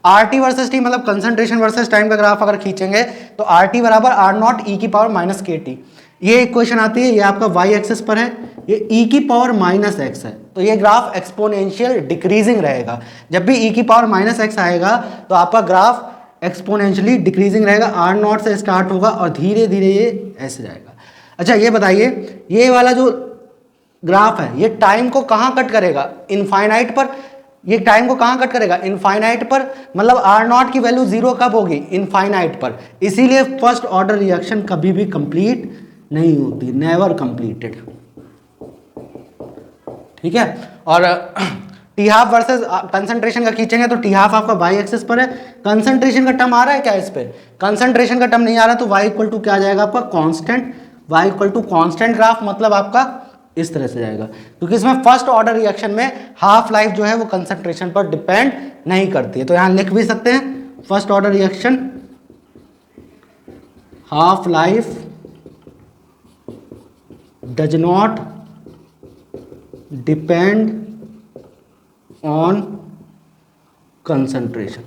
RT वर्सेस T मतलब कंसंट्रेशन वर्सेस टाइम का ग्राफ अगर खींचेंगे तो RT बराबर R0 e की पावर माइनस KT। ये इक्वेशन आती है, ये आपका y एक्सिस पर है, ये e की पावर माइनस एक्स है, तो ये ग्राफ एक्सपोनेंशियल डिक्रीजिंग रहेगा। जब भी e की पावर माइनस एक्स आएगा तो आपका ग्राफ एक्सपोनेंशियली डिक्रीजिंग रहेगा, R0 से स्टार्ट होगा और धीरे धीरे ये ऐसे जाएगा। अच्छा ये बताइए, ये वाला जो ग्राफ है ये टाइम को कहाँ कट करेगा? इनफाइनाइट पर। ये टाइम को कहाँ कट करेगा? इनफाइनाइट पर। मतलब R0 की वैल्यू जीरो कब होगी? इनफाइनाइट पर। इसीलिए फर्स्ट ऑर्डर रिएक्शन कभी भी कंप्लीट नहीं होती, नेवर कंप्लीटेड। ठीक है। और टी हाफ वर्सेस कंसंट्रेशन का खींचेंगे तो टी हाफ आपका वाई एक्सिस पर है। कंसंट्रेशन का टर्म आ रहा है क्या इस पे? कंसंट्रेशन का टर्म नहीं आ रहा तो वाई इक्वल टू क्या आ जाएगा आपका? Constant. Y equal to constant graph मतलब आपका इस तरह से जाएगा, क्योंकि इसमें फर्स्ट ऑर्डर रिएक्शन में हाफ लाइफ जो है वो कंसंट्रेशन पर डिपेंड नहीं करती है। तो यहां लिख भी सकते हैं first order reaction half life does not depend on concentration,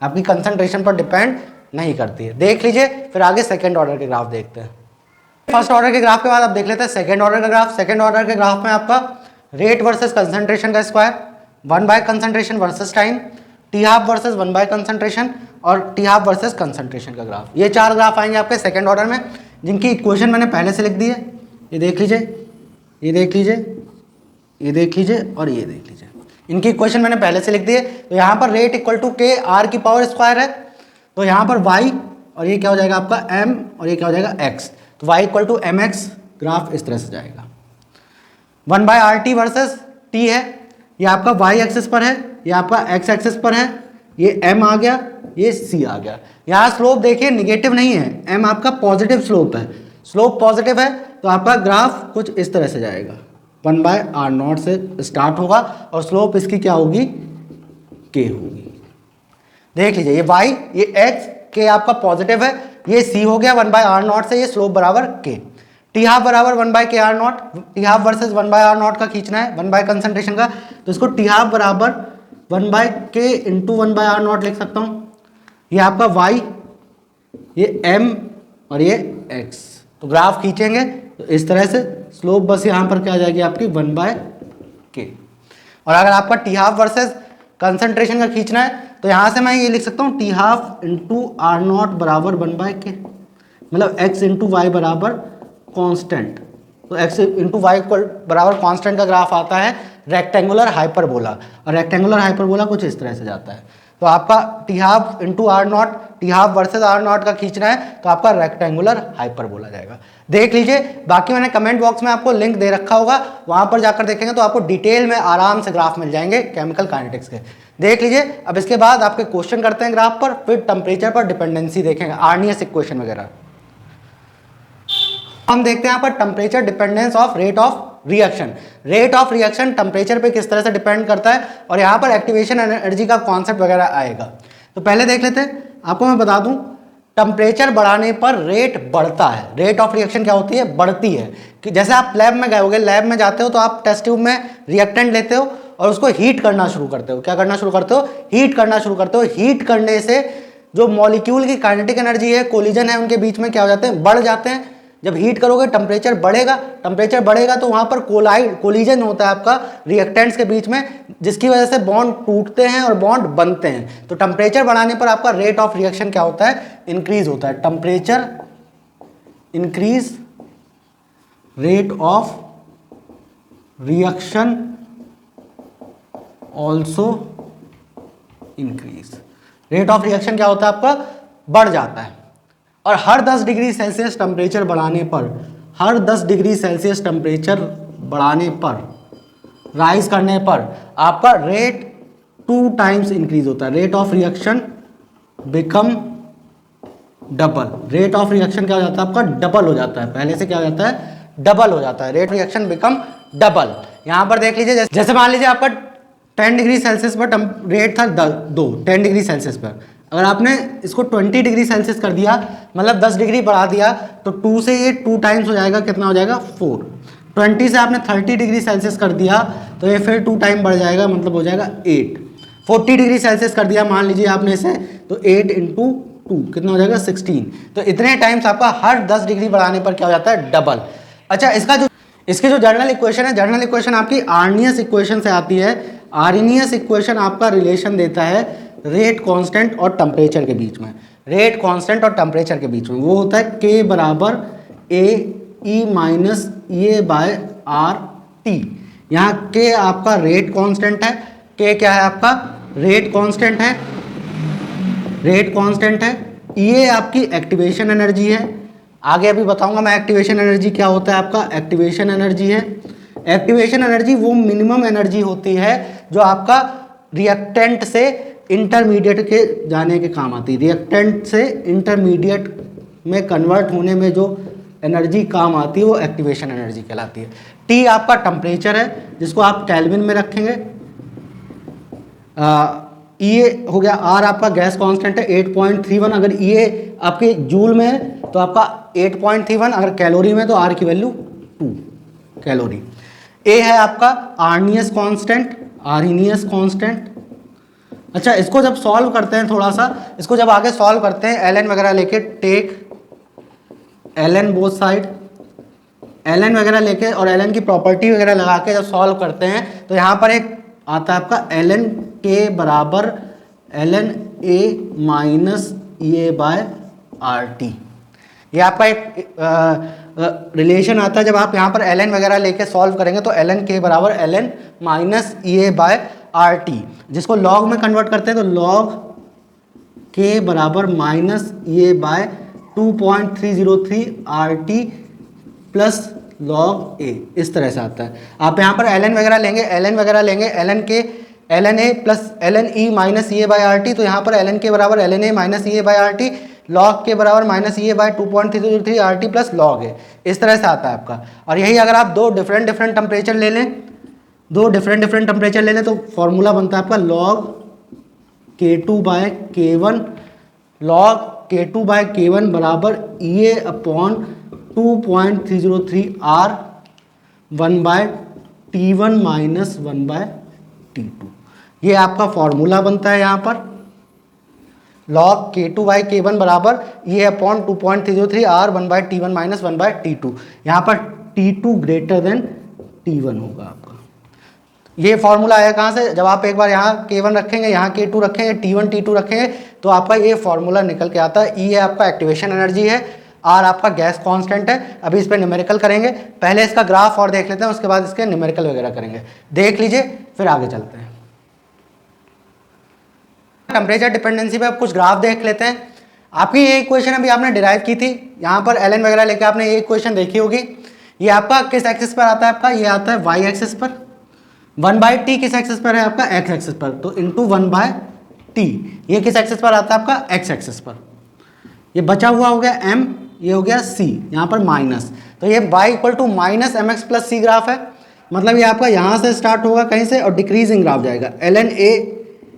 आपकी कंसंट्रेशन पर डिपेंड नहीं करती है। देख लीजिए, फिर आगे सेकेंड ऑर्डर के ग्राफ देखते हैं। फर्स्ट ऑर्डर के ग्राफ के बाद आप देख लेते हैं सेकेंड ऑर्डर का ग्राफ। सेकेंड ऑर्डर के ग्राफ में आपका रेट वर्सेस कंसंट्रेशन का square, 1 by concentration versus time, t half versus 1 by concentration और टी हाफ वर्सेस कंसंट्रेशन का ग्राफ। ये चार ग्राफ आएंगे आपके सेकेंड ऑर्डर में, जिनकी इक्वेशन मैंने पहले से लिख दी है। ये देख लीजिए, ये देख लीजिए, ये देख लीजिए और ये देख लीजिए, इनकी इक्वेशन मैंने पहले से लिख दी है। तो यहाँ पर रेट इक्वल टू के आर की पावर स्क्वायर है, तो यहाँ पर वाई और ये क्या हो जाएगा आपका एम और ये क्या हो जाएगा एक्स, तो y equal to m x. Graph इस तरह से जाएगा। 1 by R t versus t है, ये आपका वाई एक्सिस पर है, ये आपका एक्स एक्सिस पर है, ये एम आ गया, ये सी आ गया। यहाँ स्लोप देखिए निगेटिव नहीं है, एम आपका पॉजिटिव स्लोप है, स्लोप पॉजिटिव है, तो आपका ग्राफ कुछ इस तरह से जाएगा। 1 बाय आर नॉट से स्टार्ट होगा और स्लोप इसकी क्या होगी? के होगी। देख लीजिए, ये y, ये x, के आपका पॉजिटिव है, ये c हो गया 1 बाय आर नॉट से, ये स्लोप बराबर k। टी हाफ बराबर 1 by k R naught, t half versus 1 by R naught का खींचना है 1 बाय कंसंट्रेशन का, तो इसको टी हाफ बराबर 1 बाय के इंटू 1 बाय आर नॉट लिख सकता हूँ। ये आपका y, ये m और ये x। तो ग्राफ खींचेंगे तो इस तरह से, स्लोप बस यहाँ पर क्या आ जाएगी आपकी 1 बाय के। और अगर आपका टी हाफ वर्सेज कंसंट्रेशन का खींचना है तो यहाँ से मैं ये लिख सकता हूँ t half into R naught बराबर 1 बाय के, मतलब x इंटू वाई बराबर कॉन्स्टेंट। तो x इंटू वाई बराबर कॉन्स्टेंट का ग्राफ आता है रेक्टेंगुलर हाइपरबोला, और रेक्टेंगुलर हाइपरबोला कुछ इस तरह से जाता है। तो आपका t half into R naught, t half versus R naught का खींचना है तो आपका रेक्टेंगुलर हाइपरबोला जाएगा। देख लीजिए, बाकी मैंने कमेंट बॉक्स में आपको लिंक दे रखा होगा, वहां पर जाकर देखेंगे तो आपको डिटेल में आराम से ग्राफ मिल जाएंगे केमिकल काइनेटिक्स के। देख लीजिए, अब इसके बाद आपके क्वेश्चन करते हैं ग्राफ पर, फिर टेम्परेचर पर डिपेंडेंसी देखेंगे, आर्नियस इक्वेशन वगैरह। हम देखते हैं यहाँ पर temperature dependence of rate of reaction. Rate of reaction temperature पे किस तरह से डिपेंड करता है, और यहाँ पर एक्टिवेशन एनर्जी का कॉन्सेप्ट वगैरह आएगा। तो पहले देख लेते हैं, आपको मैं बता दूं टेम्परेचर बढ़ाने पर रेट बढ़ता है। रेट ऑफ रिएक्शन क्या होती है? बढ़ती है। कि जैसे आप लैब में गए होगे, लैब में जाते हो तो आप टेस्ट ट्यूब में रिएक्टेंट लेते हो और उसको हीट करना शुरू करते हो। क्या करना शुरू करते हो? हीट करना शुरू करते हो। हीट करने से जो मॉलिक्यूल की काइनेटिक एनर्जी है, कोलिजन है, उनके बीच में क्या हो जाते हैं? बढ़ जाते हैं। जब हीट करोगे टेम्परेचर बढ़ेगा, टेम्परेचर बढ़ेगा तो वहाँ पर कोलिजन होता है आपका रिएक्टेंट्स के बीच में, जिसकी वजह से बॉन्ड टूटते हैं और बॉन्ड बनते हैं। तो टेम्परेचर बढ़ाने पर आपका रेट ऑफ रिएक्शन क्या होता है? इंक्रीज होता है। Temperature increase, rate of reaction also increase. Rate of reaction क्या होता है आपका? बढ़ जाता है। और हर 10 डिग्री सेल्सियस टेम्परेचर बढ़ाने पर, हर 10 डिग्री सेल्सियस टेम्परेचर बढ़ाने पर, राइज करने पर आपका रेट 2 टाइम्स इंक्रीज होता है। Rate of reaction become double. Rate of reaction क्या हो जाता है आपका, डबल हो जाता है, पहले से क्या हो जाता है, डबल हो जाता है, रेट रिएक्शन बिकम डबल। यहाँ पर देख लीजिए, जैसे मान लीजिए आपका 10 डिग्री सेल्सियस पर रेट था 10 डिग्री सेल्सियस पर, अगर आपने इसको 20 डिग्री सेल्सियस कर दिया, मतलब 10 डिग्री बढ़ा दिया, तो 2 से ये 2 टाइम्स हो जाएगा, कितना हो जाएगा 4। 20 से आपने 30 डिग्री सेल्सियस कर दिया तो ये फिर 2 टाइम बढ़ जाएगा, मतलब हो जाएगा 8। 40 डिग्री सेल्सियस कर दिया मान लीजिए आपने इसे, तो 8 इंटू 2 कितना हो जाएगा 16। तो इतने टाइम्स आपका हर 10 डिग्री बढ़ाने पर क्या हो जाता है, डबल। अच्छा, इसकी जो जर्नल इक्वेशन है, जर्नल इक्वेशन आपकी आर्नियस इक्वेशन से आती है। आर्नियस इक्वेशन आपका रिलेशन देता है रेट कांस्टेंट और टेम्परेचर के बीच में। रेट कांस्टेंट और टेम्परेचर के बीच में वो होता है K बराबर ए ई minus A by R T. यहाँ K आपका रेट कांस्टेंट है, K क्या है आपका, रेट कांस्टेंट है, रेट कांस्टेंट है। ये आपकी एक्टिवेशन एनर्जी है, आगे अभी बताऊंगा मैं एक्टिवेशन एनर्जी क्या होता है आपका। एक्टिवेशन एनर्जी है, एक्टिवेशन एनर्जी वो मिनिमम एनर्जी होती है जो आपका रिएक्टेंट से इंटरमीडिएट के जाने के काम आती है। रिएक्टेंट से इंटरमीडिएट में कन्वर्ट होने में जो एनर्जी काम आती है वो एक्टिवेशन एनर्जी कहलाती है। टी आपका टेम्परेचर है जिसको आप केल्विन में रखेंगे। ये हो गया। आर आपका गैस कांस्टेंट है 8.31, अगर ये आपके जूल में है तो आपका 8.31, अगर कैलोरी में तो आर की वैल्यू 2 कैलोरी। ए है आपका आर्नियस कांस्टेंट, आर्नियस कांस्टेंट। अच्छा, इसको जब सॉल्व करते हैं, थोड़ा सा इसको जब आगे सॉल्व करते हैं, एल एन वगैरह लेके, take L N both side, L N वगैरह लेके और एल एन की प्रॉपर्टी वगैरह लगा के जब सॉल्व करते हैं तो यहाँ पर एक आता है आपका एल एन के बराबर L N A minus A by R T. ये आपका एक रिलेशन आता है। जब आप यहाँ पर एल एन वगैरह लेके सॉल्व करेंगे तो एल एन के बराबर L n minus A by R T, जिसको लॉग में कन्वर्ट करते हैं तो लॉग के बराबर minus A by 2.303 R T plus log a, इस तरह से आता है। आप यहाँ पर एल एन वगैरह लेंगे, एल एन वगैरह लेंगे, एल एन के l N a plus l n e minus A by R T, तो यहाँ पर एल एन के बराबर L N A minus A by R T, log के बराबर minus A by 2.303 R T plus log a, इस तरह से आता है आपका। और यही अगर आप दो डिफरेंट टेम्परेचर ले लें, दो डिफरेंट टेम्परेचर ले लें तो फॉर्मूला बनता है आपका log K2 by K1, log K2 by K1 बराबर a upon 2.303 R 1 by T1 minus 1 by T2। ये आपका फॉर्मूला बनता है यहाँ पर लॉग K2 बाई K1 बराबर ये upon 2.303 R 1 by T1 minus 1 by T2। यहाँ पर T2 ग्रेटर देन T1 होगा आपका। ये फॉर्मूला आया कहाँ से, जब आप एक बार यहाँ K1 रखेंगे, यहाँ K2 रखेंगे, T1 T2 रखेंगे तो आपका ये फॉर्मूला निकल के आता है। ये आपका एक्टिवेशन एनर्जी है, आर आपका गैस कांस्टेंट है। अभी इस पर न्यूमेरिकल करेंगे, पहले इसका ग्राफ और देख लेते हैं, उसके बाद इसके न्यूमेरिकल वगैरह करेंगे। देख लीजिए फिर आगे चलते हैं। टेम्परेचर डिपेंडेंसी पे आप कुछ ग्राफ देख लेते हैं। आपकी ये इक्वेशन अभी आपने डिराइव की थी, यहाँ पर एल एन वगैरह लेके आपने ये इक्वेशन देखी होगी। ये आपका किस एक्सिस पर आता है, आपका ये आता है वाई एक्सिस पर। 1 बाय टी किस एक्सिस पर है आपका, एक्स एक्सिस पर, तो इंटू 1 बाय टी। ये किस एक्सिस पर आता है आपका, एक्स एक्सिस पर। ये बचा हुआ हो गया एम, ये हो गया सी, यहाँ पर माइनस, तो ये y equal to minus m x plus c graph है। मतलब ये आपका यहाँ से स्टार्ट होगा कहीं से और डिक्रीजिंग ग्राफ जाएगा। एल एन ए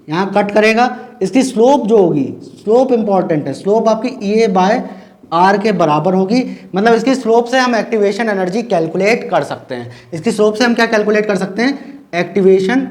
यहाँ कट करेगा, इसकी स्लोप जो होगी, स्लोप इंपॉर्टेंट है, स्लोप आपकी ए बाय आर के बराबर होगी। मतलब इसकी स्लोप से हम एक्टिवेशन एनर्जी कैलकुलेट कर सकते हैं। इसकी स्लोप से हम क्या कैलकुलेट कर सकते हैं, एक्टिवेशन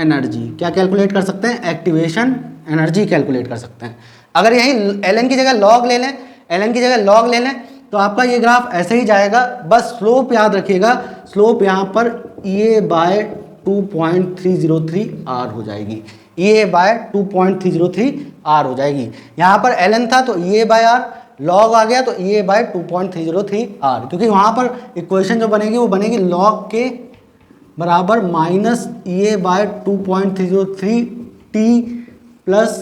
एनर्जी। क्या कैलकुलेट कर सकते हैं, एक्टिवेशन एनर्जी कैलकुलेट कर सकते हैं। अगर यही एल एन की जगह लॉग ले लें, एल एन की जगह लॉग ले लें तो आपका ये ग्राफ ऐसे ही जाएगा। बस स्लोप याद रखिएगा, स्लोप यहाँ पर ए बाय 2.303 आर हो जाएगी, ए बाय 2.303 आर हो जाएगी। यहाँ पर एल एन था तो ए बाय आर, लॉग आ गया तो ए बाय 2.303 आर, क्योंकि वहाँ पर इक्वेशन जो बनेगी वो बनेगी लॉग के बराबर minus A by 2.303 T plus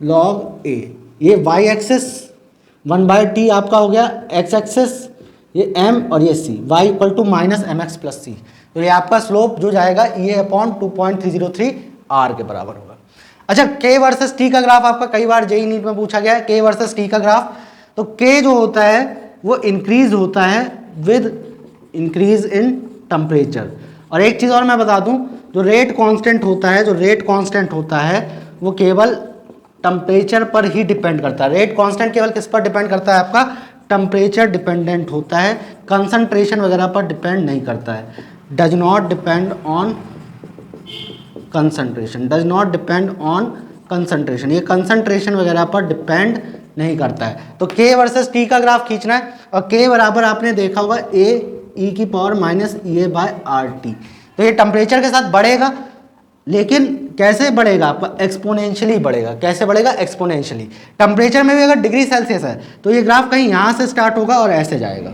log ए। ये वाई एक्सेस 1 बाय टी आपका हो गया, एक्स एक्सेस ये एम और ये c, y equal to minus m x plus c. तो ये आपका स्लोप जो जाएगा ये अपॉन 2.303 आर के बराबर होगा। अच्छा, के वर्सेस टी का ग्राफ आपका कई बार जेई नीट में पूछा गया है, के वर्सेस टी का ग्राफ। तो के जो होता है वो इंक्रीज होता है विद इंक्रीज इन टेम्परेचर। और एक चीज़ और मैं बता दूं, जो रेट कांस्टेंट होता है, जो रेट कांस्टेंट होता है वो केवल टेम्परेचर पर ही डिपेंड करता है। रेट कांस्टेंट केवल किस पर डिपेंड करता है? आपका टेम्परेचर डिपेंडेंट होता है, कंसंट्रेशन वगैरह पर डिपेंड नहीं करता है। Does not depend on concentration, does not depend on concentration, ये कंसंट्रेशन वगैरह पर डिपेंड नहीं करता है। तो के वर्सेस टी का ग्राफ खींचना है, और के बराबर आपने देखा होगा ए ई की power minus A by R T. तो ये टेम्परेचर के साथ बढ़ेगा, लेकिन कैसे बढ़ेगा? आपका एक्सपोनेंशियली बढ़ेगा। कैसे बढ़ेगा? एक्सपोनेंशियली। टेम्परेचर में भी अगर डिग्री सेल्सियस है तो ये ग्राफ कहीं यहाँ से स्टार्ट होगा और ऐसे जाएगा,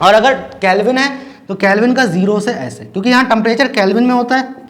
और अगर केल्विन है तो केल्विन का जीरो से ऐसे, क्योंकि यहाँ टेम्परेचर केल्विन में होता है।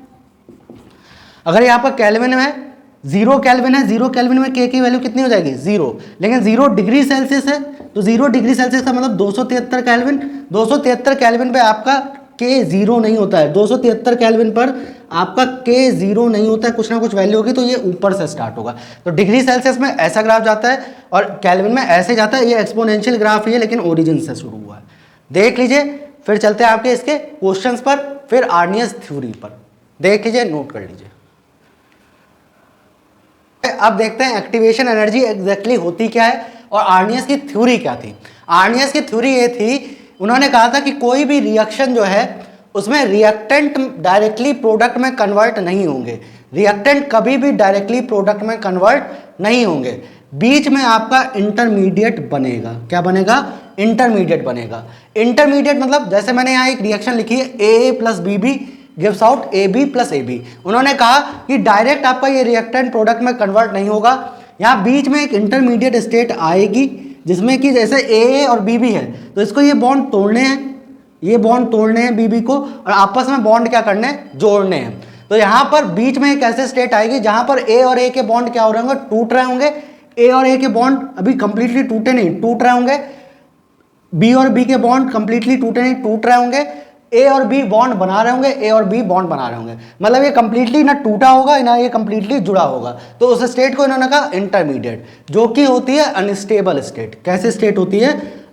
अगर ये आपका केल्विन में जीरो केल्विन है, जीरो केल्विन में के की वैल्यू कितनी हो जाएगी? जीरो। लेकिन जीरो डिग्री सेल्सियस है, तो जीरो डिग्री सेल्सियस का मतलब 273 केल्विन। 273 केल्विन पे आपका के जीरो नहीं होता है। 273 केल्विन पर आपका के जीरो नहीं होता है, कुछ ना कुछ वैल्यू होगी, तो ये ऊपर से स्टार्ट होगा। तो डिग्री सेल्सियस में ऐसा ग्राफ जाता है और केल्विन में ऐसे जाता है। ये एक्सपोनेंशियल ग्राफ ही है, लेकिन ओरिजिन से शुरू हुआ है। देख लीजिए, फिर चलते हैं आपके इसके क्वेश्चंस पर, फिर आर्नियस थ्योरी पर। देख लीजिए, नोट कर लीजिए। अब देखते हैं एक्टिवेशन एनर्जी एग्जैक्टली होती क्या है और आर्नियस की थ्योरी क्या थी। आर्नियस की थ्योरी ये थी, उन्होंने कहा था कि कोई भी रिएक्शन जो है उसमें रिएक्टेंट डायरेक्टली प्रोडक्ट में कन्वर्ट नहीं होंगे। रिएक्टेंट कभी भी डायरेक्टली प्रोडक्ट में कन्वर्ट नहीं होंगे। बीच में आपका इंटरमीडिएट बनेगा। क्या बनेगा? इंटरमीडिएट बनेगा। इंटरमीडिएट मतलब जैसे मैंने यहाँ एक रिएक्शन लिखी है, a plus b b gives out a b plus a b. उन्होंने कहा कि डायरेक्ट आपका ये रिएक्टेंट प्रोडक्ट में कन्वर्ट नहीं होगा, यहाँ बीच में एक इंटरमीडिएट स्टेट आएगी जिसमें कि जैसे ए और बी बी है, तो इसको ये बॉन्ड तोड़ने हैं, ये बॉन्ड तोड़ने हैं बी बी को, और आपस में बॉन्ड क्या करने हैं? जोड़ने हैं। तो यहाँ पर बीच में एक ऐसे स्टेट आएगी जहाँ पर ए और ए के बॉन्ड क्या हो रहे होंगे? टूट रहे होंगे। ए और ए के बॉन्ड अभी कंप्लीटली टूटे नहीं, टूट रहे होंगे। बी और बी के बॉन्ड कंप्लीटली टूटे नहीं, टूट रहे होंगे। ए और बी बॉन्ड बना रहे होंगे, ए और बी बॉन्ड बना रहे होंगे। मतलब ये कंप्लीटली ना टूटा होगा ना ये कंप्लीटली जुड़ा होगा। तो उस स्टेट को इन्होंने कहा इंटरमीडिएट, जो कि होती है अनस्टेबल स्टेट। कैसे स्टेट होती है?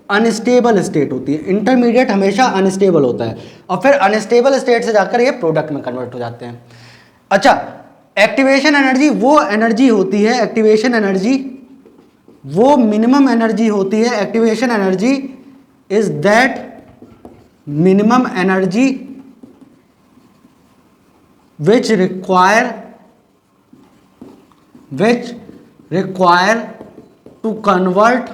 अनस्टेबल स्टेट होती है। इंटरमीडिएट हमेशा अनस्टेबल होता है, और फिर अनस्टेबल स्टेट से जाकर ये प्रोडक्ट में कन्वर्ट हो जाते हैं। अच्छा, एक्टिवेशन एनर्जी वो एनर्जी होती है, एक्टिवेशन एनर्जी वो मिनिमम एनर्जी होती है। Activation energy is that minimum energy which require to convert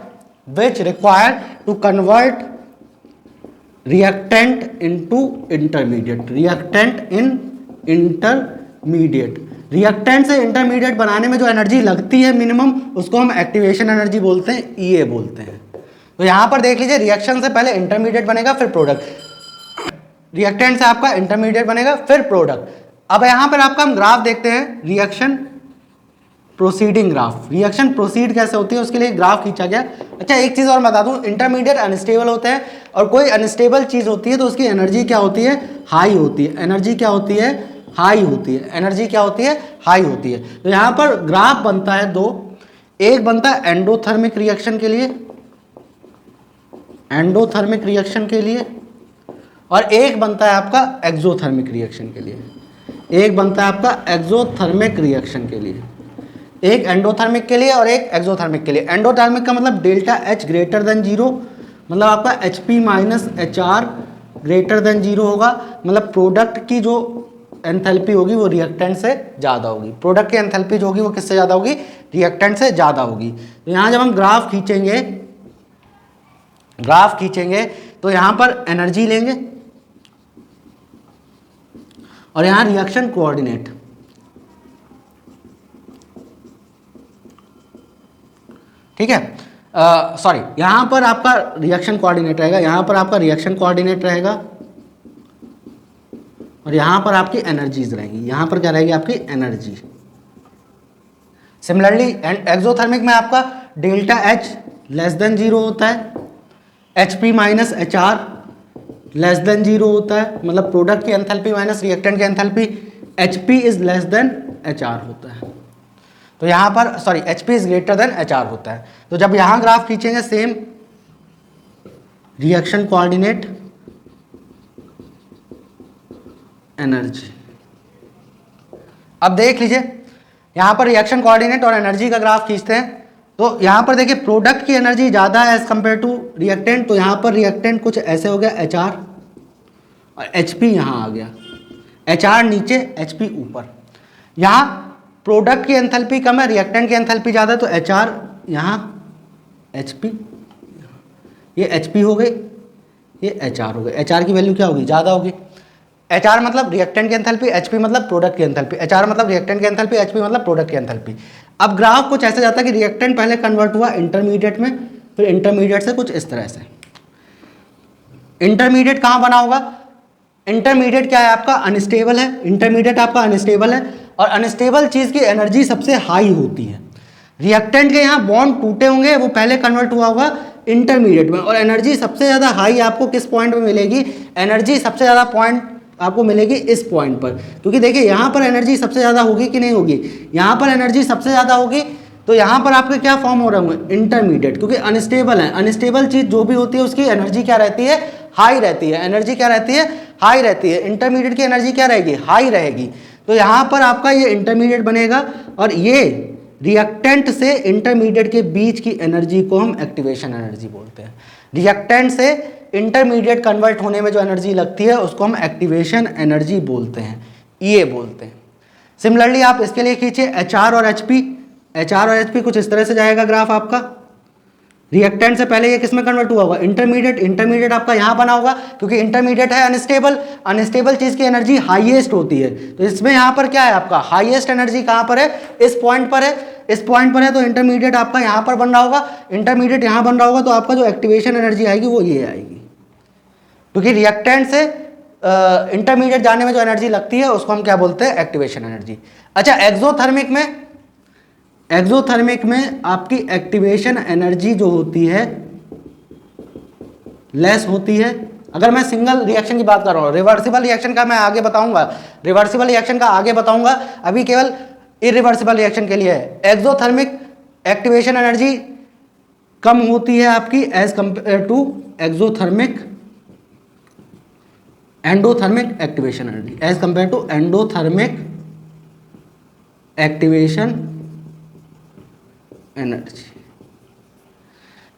reactant into intermediate, reactant से इंटरमीडिएट बनाने में जो एनर्जी लगती है मिनिमम, उसको हम एक्टिवेशन एनर्जी बोलते हैं, ईए बोलते हैं। तो यहां पर देख लीजिए, रिएक्शन से पहले इंटरमीडिएट बनेगा फिर प्रोडक्ट, रिएक्टेंट से आपका इंटरमीडिएट बनेगा फिर प्रोडक्ट। अब यहां पर आपका हम ग्राफ देखते हैं, reaction proceeding graph. Reaction proceed कैसे होती है उसके लिए ग्राफ खींचा गया। अच्छा, एक चीज और बता दूं, इंटरमीडिएट अनस्टेबल होते हैं, और कोई अनस्टेबल चीज होती है तो उसकी एनर्जी क्या होती है? हाई होती है। एनर्जी क्या होती है? हाई होती है। एनर्जी क्या होती है? हाई होती है। तो यहां पर ग्राफ बनता है दो, एक बनता है एंडोथर्मिक रिएक्शन के लिए, एंडोथर्मिक रिएक्शन के लिए, और एक बनता है आपका एक्सोथर्मिक रिएक्शन के लिए। एक बनता है आपका एक्सोथर्मिक रिएक्शन के लिए, एक एंडोथर्मिक के लिए और एक एक्सोथर्मिक के लिए। एंडोथर्मिक का मतलब delta H greater than zero, मतलब आपका H P minus H R greater than zero होगा। मतलब प्रोडक्ट की जो एंथैल्पी होगी वो रिएक्टेंट से ज़्यादा होगी। प्रोडक्ट की एंथैल्पी जो होगी वो किससे ज़्यादा होगी? रिएक्टेंट से ज़्यादा होगी। तो यहाँ जब हम ग्राफ खींचेंगे तो यहाँ पर एनर्जी लेंगे और यहाँ रिएक्शन कोऑर्डिनेट, ठीक है, सॉरी, यहाँ पर आपका रिएक्शन कोऑर्डिनेट रहेगा, यहाँ पर आपका रिएक्शन कोऑर्डिनेट रहेगा, और यहाँ पर आपकी एनर्जीज रहेंगी। यहाँ पर क्या रहेगी? आपकी एनर्जी। सिमिलरली एक्सोथर्मिक में आपका delta H less than zero होता है, H P minus H R less than zero होता है, मतलब प्रोडक्ट की एंथैल्पी माइनस रिएक्टेंट की enthalpy, H P is less than H R होता है। तो यहाँ पर sorry HP is greater than HR होता है। तो जब यहाँ ग्राफ खींचेंगे सेम रिएक्शन कोऑर्डिनेट एनर्जी, अब देख लीजिए यहाँ पर रिएक्शन कोऑर्डिनेट और एनर्जी का ग्राफ खींचते हैं तो यहाँ पर देखिए प्रोडक्ट की एनर्जी ज़्यादा है एज कंपेयर टू रिएक्टेंट, तो यहाँ पर रिएक्टेंट कुछ ऐसे हो गया HR और HP यहाँ आ गया, HR नीचे HP ऊपर। यहाँ प्रोडक्ट की एंथैल्पी कम है, रिएक्टेंट की एंथैल्पी ज़्यादा है, तो HR यहाँ HP, ये HP हो गई, ये HR हो गई। HR की वैल्यू क्या होगी, ज़्यादा होगी। HR मतलब रिएक्टेंट की एंथैल्पी, HP मतलब प्रोडक्ट की एंथैल्पी, HR मतलब रिएक्टेंट की एंथैल्पी, HP मतलब प्रोडक्ट की एंथैल्पी। अब ग्राफ कुछ ऐसे जाता है कि रिएक्टेंट पहले कन्वर्ट हुआ इंटरमीडिएट में, फिर इंटरमीडिएट से कुछ इस तरह से। इंटरमीडिएट कहाँ बना होगा, इंटरमीडिएट क्या है आपका, अनस्टेबल है, इंटरमीडिएट आपका अनस्टेबल है और अनस्टेबल चीज़ की एनर्जी सबसे हाई होती है। रिएक्टेंट के यहाँ बॉन्ड टूटे होंगे, वो पहले कन्वर्ट हुआ होगा इंटरमीडिएट में और एनर्जी सबसे ज़्यादा हाई आपको किस पॉइंट पे मिलेगी, एनर्जी सबसे ज़्यादा पॉइंट आपको मिलेगी इस पॉइंट पर, क्योंकि देखिए यहाँ पर एनर्जी सबसे ज़्यादा होगी कि नहीं होगी, यहाँ पर एनर्जी सबसे ज़्यादा होगी, तो यहाँ पर आपके क्या फॉर्म हो रहे होंगे, इंटरमीडिएट, क्योंकि अनस्टेबल है। अनस्टेबल चीज़ जो भी होती है उसकी एनर्जी क्या रहती है, हाई रहती है, एनर्जी क्या रहती है, हाई रहती है। इंटरमीडिएट की एनर्जी क्या रहेगी, हाई रहेगी। तो यहाँ पर आपका ये इंटरमीडिएट बनेगा और ये रिएक्टेंट से इंटरमीडिएट के बीच की एनर्जी को हम एक्टिवेशन एनर्जी बोलते हैं। रिएक्टेंट से इंटरमीडिएट कन्वर्ट होने में जो एनर्जी लगती है उसको हम एक्टिवेशन एनर्जी बोलते हैं, ये बोलते हैं। सिमिलरली आप इसके लिए खींचिए HR और HP, HR और HP कुछ इस तरह से जाएगा ग्राफ आपका। रिएक्टेंट से पहले ये किसमें कन्वर्ट हुआ होगा, इंटरमीडिएट, इंटरमीडिएट आपका यहाँ बना होगा क्योंकि इंटरमीडिएट है अनस्टेबल, अनस्टेबल चीज़ की एनर्जी हाईएस्ट होती है, तो इसमें यहाँ पर क्या है आपका हाईएस्ट एनर्जी कहाँ पर है, इस पॉइंट पर है, इस पॉइंट पर है, तो इंटरमीडिएट आपका यहाँ पर बन रहा होगा, इंटरमीडिएट यहाँ बन रहा होगा, तो आपका जो एक्टिवेशन एनर्जी आएगी वो ये आएगी, क्योंकि रिएक्टेंट से इंटरमीडिएट जाने में जो एनर्जी लगती है उसको हम क्या बोलते हैं, एक्टिवेशन एनर्जी। अच्छा एक्सोथर्मिक में आपकी एक्टिवेशन एनर्जी जो होती है लेस होती है। अगर मैं सिंगल रिएक्शन की बात कर रहा हूँ, रिवर्सिबल रिएक्शन का मैं आगे बताऊंगा, रिवर्सिबल रिएक्शन का आगे बताऊंगा, अभी केवल इरिवर्सिबल रिएक्शन के लिए है। एक्सोथर्मिक एक्टिवेशन एनर्जी कम होती है आपकी as compare to exothermic endothermic activation energy, as compare to endothermic activation energy.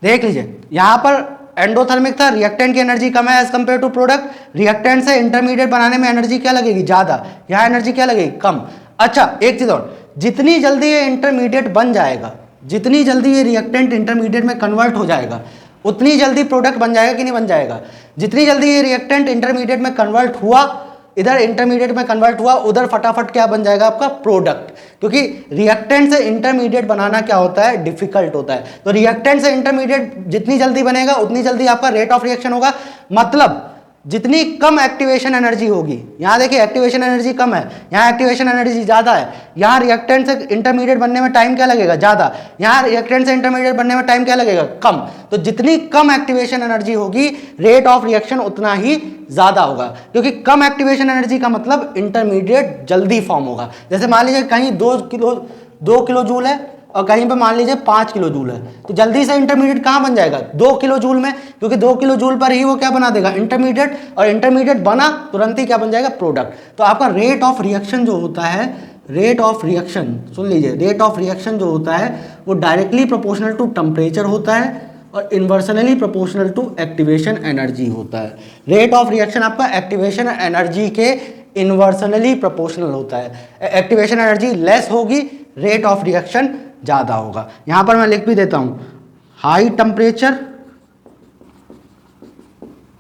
देख लीजिए यहाँ पर एंडोथर्मिक था, रिएक्टेंट की एनर्जी कम है as compare to product, reactant से इंटरमीडिएट बनाने में एनर्जी क्या लगेगी, ज़्यादा, यहाँ एनर्जी क्या लगेगी, कम। अच्छा एक चीज़ और, जितनी जल्दी ये इंटरमीडिएट बन जाएगा, जितनी जल्दी ये रिएक्टेंट इंटरमीडिएट में कन्वर्ट हो जाएगा, उतनी जल्दी प्रोडक्ट बन जाएगा कि नहीं बन जाएगा। जितनी जल्दी ये रिएक्टेंट इंटरमीडिएट में कन्वर्ट हुआ, इधर इंटरमीडिएट में कन्वर्ट हुआ, उधर फटाफट क्या बन जाएगा आपका प्रोडक्ट, क्योंकि रिएक्टेंट से इंटरमीडिएट बनाना क्या होता है, डिफिकल्ट होता है। तो रिएक्टेंट से इंटरमीडिएट जितनी जल्दी बनेगा उतनी जल्दी आपका रेट ऑफ रिएक्शन होगा, मतलब जितनी कम एक्टिवेशन एनर्जी होगी, यहाँ देखिए एक्टिवेशन एनर्जी कम है, यहाँ एक्टिवेशन एनर्जी ज़्यादा है, यहाँ रिएक्टेंट से इंटरमीडिएट बनने में टाइम क्या लगेगा, ज़्यादा, यहाँ रिएक्टेंट से इंटरमीडिएट बनने में टाइम क्या लगेगा, कम। तो जितनी कम एक्टिवेशन एनर्जी होगी रेट ऑफ रिएक्शन उतना ही ज़्यादा होगा, क्योंकि कम एक्टिवेशन एनर्जी का मतलब इंटरमीडिएट जल्दी फॉर्म होगा। जैसे मान लीजिए कहीं 2 किलो जूल है और कहीं पे मान लीजिए 5 किलो जूल है, तो जल्दी से इंटरमीडिएट कहाँ बन जाएगा, 2 किलो जूल में, क्योंकि 2 किलो जूल पर ही वो क्या बना देगा, इंटरमीडिएट, और इंटरमीडिएट बना तुरंत ही क्या बन जाएगा, प्रोडक्ट। तो आपका रेट ऑफ रिएक्शन जो होता है, रेट ऑफ रिएक्शन सुन लीजिए, रेट ऑफ रिएक्शन जो होता है वो डायरेक्टली प्रोपोर्शनल टू टेम्परेचर होता है और इन्वर्सनली प्रोपोर्शनल टू एक्टिवेशन एनर्जी होता है। रेट ऑफ रिएक्शन आपका एक्टिवेशन एनर्जी के इन्वर्सनली प्रोपोर्शनल होता है। एक्टिवेशन एनर्जी लेस होगी, रेट ऑफ रिएक्शन ज़्यादा होगा। यहाँ पर मैं लिख भी देता हूँ, high temperature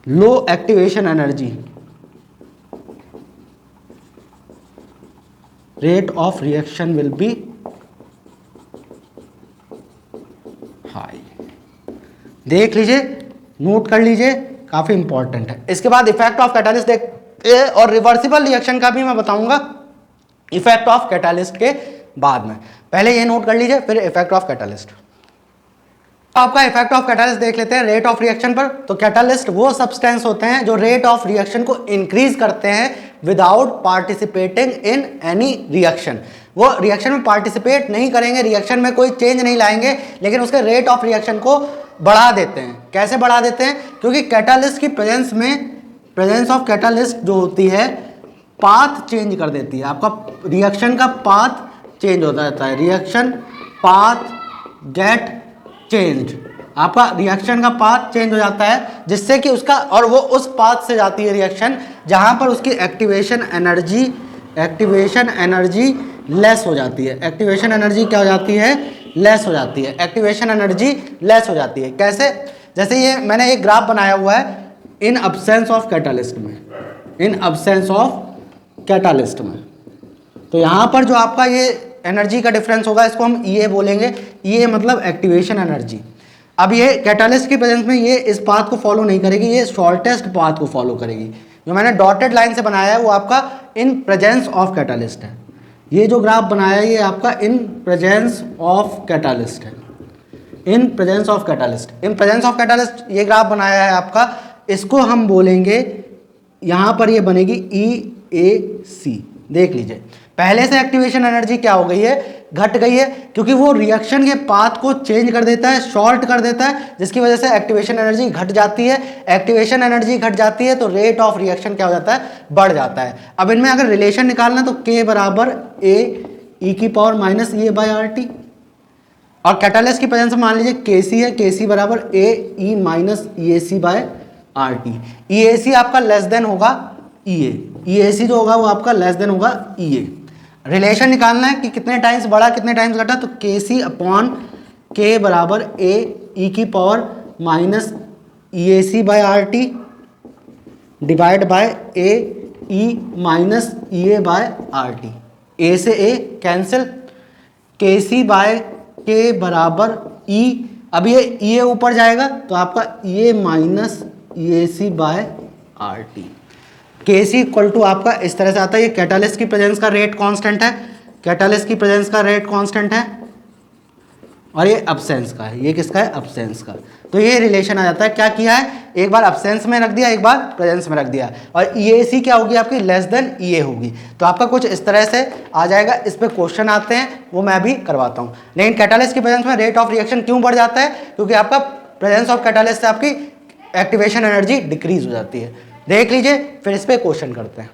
low activation energy, rate of reaction will be high. देख लीजिए, नोट कर लीजिए, काफ़ी इंपॉर्टेंट है। इसके बाद इफेक्ट ऑफ कैटालिस्ट देखते और रिवर्सिबल रिएक्शन का भी मैं बताऊंगा इफेक्ट ऑफ कैटालिस्ट के बाद में। पहले ये नोट कर लीजिए, फिर इफेक्ट ऑफ कैटालिस्ट। आपका इफेक्ट ऑफ कैटालिस्ट देख लेते हैं रेट ऑफ रिएक्शन पर। तो कैटालिस्ट वो सब्सटेंस होते हैं जो रेट ऑफ रिएक्शन को इंक्रीज करते हैं without participating in any reaction. वो रिएक्शन में पार्टिसिपेट नहीं करेंगे, रिएक्शन में कोई चेंज नहीं लाएंगे, लेकिन उसके रेट ऑफ रिएक्शन को बढ़ा देते हैं। कैसे बढ़ा देते हैं? क्योंकि कैटालिस्ट की प्रेजेंस में, प्रेजेंस ऑफ कैटालिस्ट जो होती है पाथ चेंज कर देती है, आपका रिएक्शन का पाथ चेंज हो जाता है, रिएक्शन पाथ गेट चेंज, आपका रिएक्शन का पाथ चेंज हो जाता है, जिससे कि उसका, और वो उस पाथ से जाती है रिएक्शन जहाँ पर उसकी एक्टिवेशन एनर्जी लेस हो जाती है। एक्टिवेशन एनर्जी क्या हो जाती है? लेस हो जाती है। एक्टिवेशन एनर्जी लेस हो जाती है। कैसे? जैसे ये मैंने एक ग्राफ बनाया हुआ है इन अब्सेंस ऑफ कैटालिस्ट में, इन अब्सेंस ऑफ कैटालिस्ट में, तो यहाँ पर जो आपका ये एनर्जी का डिफरेंस होगा इसको हम ई बोलेंगे। ई मतलब एक्टिवेशन एनर्जी। अब ये कैटालिस्ट की प्रेजेंस में ये इस पाथ को फॉलो नहीं करेगी, ये शॉर्टेस्ट पाथ को फॉलो करेगी। जो मैंने डॉटेड लाइन से बनाया है वो आपका इन प्रेजेंस ऑफ कैटालिस्ट है। ये जो ग्राफ बनाया है ये आपका इन प्रेजेंस ऑफ कैटालिस्ट है, in presence of catalyst. In presence of catalyst ये ग्राफ बनाया है आपका, इसको हम बोलेंगे, यहाँ पर ये बनेगी EAC। देख लीजिए पहले से एक्टिवेशन एनर्जी क्या हो गई है? घट गई है, क्योंकि वो रिएक्शन के पाथ को चेंज कर देता है, शॉर्ट कर देता है, जिसकी वजह से एक्टिवेशन एनर्जी घट जाती है। एक्टिवेशन एनर्जी घट जाती है तो रेट ऑफ रिएक्शन क्या हो जाता है? बढ़ जाता है। अब इनमें अगर रिलेशन निकालना तो K बराबर AE⁻⁻ और कैटालिस्ट की प्रेजेंस में मान लीजिए KC है, KC बराबर AE-EAC/RT। EAC आपका लेस देन होगा EA, EAC जो होगा वो आपका लेस देन होगा EA। रिलेशन निकालना है कि कितने टाइम्स बढ़ा कितने टाइम्स घटा, तो KC/K बराबर AE⁻⁻EAC/RT divide by AE-EA/RT। A से A कैंसिल, KC/K बराबर E, अब ये EA ऊपर जाएगा तो आपका EA-EAC/RT। KC इक्वल टू आपका इस तरह से आता है। ये कैटालिस्ट की प्रेजेंस का रेट कांस्टेंट है, कैटालिस्ट की प्रेजेंस का रेट कांस्टेंट है, और ये अब्सेंस का है। ये किसका है? अब्सेंस का। तो ये रिलेशन आ जाता है। क्या किया है? एक बार अब्सेंस में रख दिया, एक बार प्रेजेंस में रख दिया, और EAC क्या होगी आपकी? लेस देन EA होगी। तो आपका कुछ इस तरह से आ जाएगा। इस पे क्वेश्चन आते हैं, वो मैं भी करवाता हूँ। लेकिन कैटालिस्ट की प्रेजेंस में रेट ऑफ रिएक्शन क्यों बढ़ जाता है? क्योंकि आपका प्रेजेंस ऑफ कैटालिस्ट से आपकी एक्टिवेशन एनर्जी डिक्रीज हो जाती है। देख लीजिए, फिर इस पे क्वेश्चन करते हैं।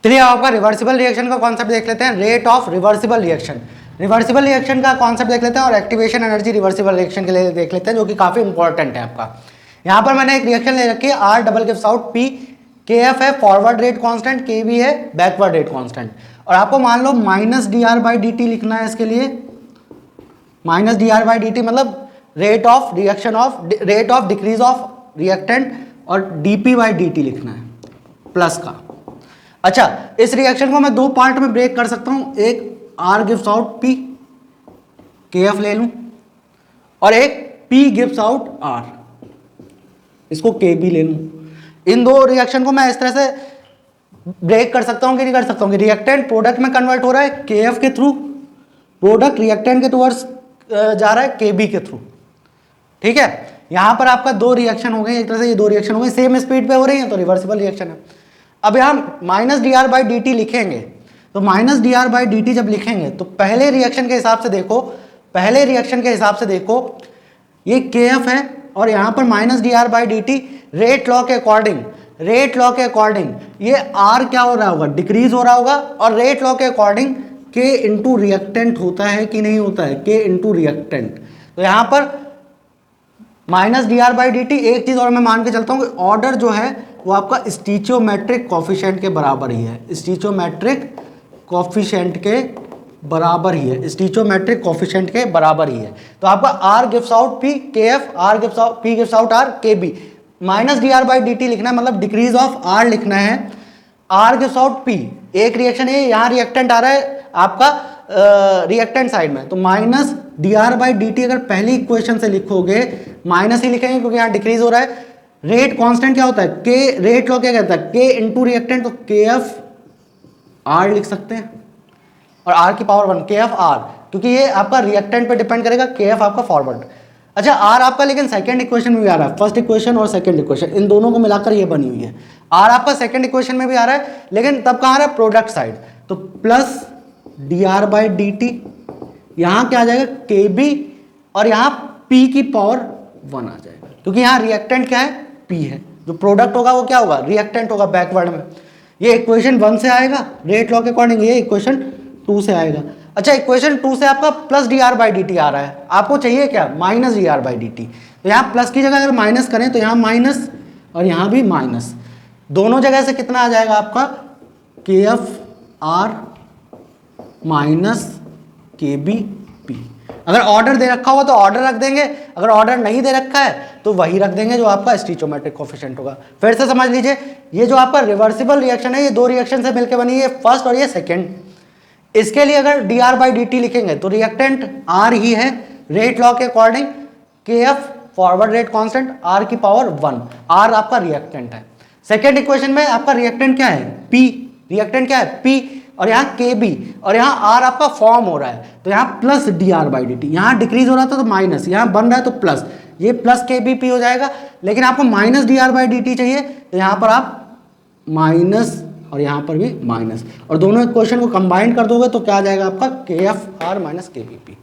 चलिए आपका रिवर्सिबल रिएक्शन का कॉन्सेप्ट देख लेते हैं। Rate of reversible reaction, reversible reaction का कॉन्सेप्ट देख लेते हैं, और एक्टिवेशन एनर्जी रिवर्सिबल रिएक्शन के लिए देख लेते हैं, जो कि काफी इंपॉर्टेंट है आपका। यहाँ पर मैंने एक रिएक्शन ले रखी है, R double gives out P, KF है फॉरवर्ड रेट कांस्टेंट, KB है बैकवर्ड रेट कांस्टेंट, और आपको मान लो -dR/dt लिखना है इसके लिए। -dR/dt मतलब rate of reaction of, rate of decrease of reactant, और dP/dt लिखना है प्लस का। अच्छा, इस रिएक्शन को मैं दो पार्ट में ब्रेक कर सकता हूं, एक R gives out P, KF ले लूं, और एक P गिव्स आउट R, इसको KB ले लूं। इन दो रिएक्शन को मैं इस तरह से ब्रेक कर सकता हूं कि नहीं कर सकता हूं कि रिएक्टेंट प्रोडक्ट में कन्वर्ट हो रहा है KF के थ्रू, प्रोडक्ट रिएक्टेंट के टुवर्ड्स जा रहा है KB के थ्रू। ठीक है, यहां पर आपका दो रिएक्शन हो गए, एक तरह से ये दो रिएक्शन हो गए, सेम स्पीड पे हो रही हैं, तो रिवर्सिबल रिएक्शन है। अब यहां -dR/dt लिखेंगे, तो -dR/dt जब लिखेंगे तो पहले रिएक्शन के हिसाब से देखो, पहले रिएक्शन के हिसाब से देखो, ये KF है और यहां पर -dR/dt रेट लॉ के अकॉर्डिंग, रेट लॉ के अकॉर्डिंग ये R क्या हो रहा होगा? डिक्रीज हो रहा होगा, और रेट लॉ के अकॉर्डिंग K इंटू रिएक्टेंट होता है कि नहीं होता है? K into reactant. तो यहां पर -dR/dt, एक चीज और मैं मान के चलता हूं कि ऑर्डर जो है वो आपका स्टीचियोमेट्रिक कॉफिशिएंट के बराबर ही है, स्टीचियोमेट्रिक कॉफिशिएंट के बराबर ही है, स्टीचियोमेट्रिक कॉफिशिएंट के बराबर ही है। तो आपका R gives out P, KF, R gives out P gives out R, KB। -dR/dt लिखना है, मतलब डिक्रीज ऑफ R लिखना है, R गिव्स आउट P। एक रिएक्शन है, यहाँ रिएक्टेंट आ रहा है आपका रिएक्टेंट साइड में, तो -dR/dt अगर पहली इक्वेशन से लिखोगे माइनस ही लिखेंगे क्योंकि यहाँ डिक्रीज हो रहा है। रेट कांस्टेंट क्या होता है? K, रेट लॉ क्या कहता है? K इंटू रिएक्टेंट, तो KF R लिख सकते हैं, और R की पावर 1 KF R, क्योंकि ये आपका रिएक्टेंट पे डिपेंड करेगा, KF आपका फॉरवर्ड। अच्छा, R आपका लेकिन सेकंड इक्वेशन में भी आ रहा है, फर्स्ट इक्वेशन और सेकंड इक्वेशन इन दोनों को मिलाकर ये बनी हुई है। R आपका सेकंड इक्वेशन में भी आ रहा है, लेकिन तब कहाँ आ रहा है? प्रोडक्ट साइड, तो प्लस dr/dt, यहाँ क्या आ जाएगा kb, और यहाँ p की पावर 1 आ जाएगा, क्योंकि यहाँ रिएक्टेंट क्या है, p है। जो प्रोडक्ट होगा वो क्या होगा, रिएक्टेंट होगा बैकवर्ड में। ये इक्वेशन 1 से आएगा रेट लॉ के अकॉर्डिंग, ये इक्वेशन 2 से आएगा। अच्छा, इक्वेशन 2 से आपका प्लस dr/dt आ रहा है, आपको चाहिए क्या, माइनस dr/dt। तो यहाँ प्लस की जगह अगर माइनस करें तो यहाँ माइनस और यहाँ भी माइनस, दोनों जगह से कितना आ जाएगा आपका, kf/r माइनस kbp। अगर ऑर्डर दे रखा होगा तो ऑर्डर रख देंगे, अगर ऑर्डर नहीं दे रखा है तो वही रख देंगे जो आपका स्टीचोमेट्रिक कोफिशिएंट होगा। फिर से समझ लीजिए, ये जो आपका रिवर्सिबल रिएक्शन है, ये दो रिएक्शन से मिलकर बनी है, फर्स्ट और ये सेकेंड। इसके लिए अगर dr/dt लिखेंगे तो रिएक्टेंट r ही है, रेट लॉ के according kf forward rate constant, r की पावर 1, r आपका रिएक्टेंट है। सेकेंड इक्वेशन में आपका रिएक्टेंट क्या है, p, रिएक्टेंट क्या है p, और यहाँ kb, और यहाँ r आपका फॉर्म हो रहा है, तो यहाँ प्लस dr/dt, यहाँ डिक्रीज हो रहा था तो माइनस, यहाँ बन रहा है तो प्लस, ये प्लस kbp हो जाएगा। लेकिन आपको माइनस dr/dt चाहिए तो यहाँ पर आप माइनस और यहाँ पर भी माइनस, और दोनों इक्वेशन को कंबाइन कर दोगे तो क्या आ जाएगा आपका, kf/r माइनस kbp।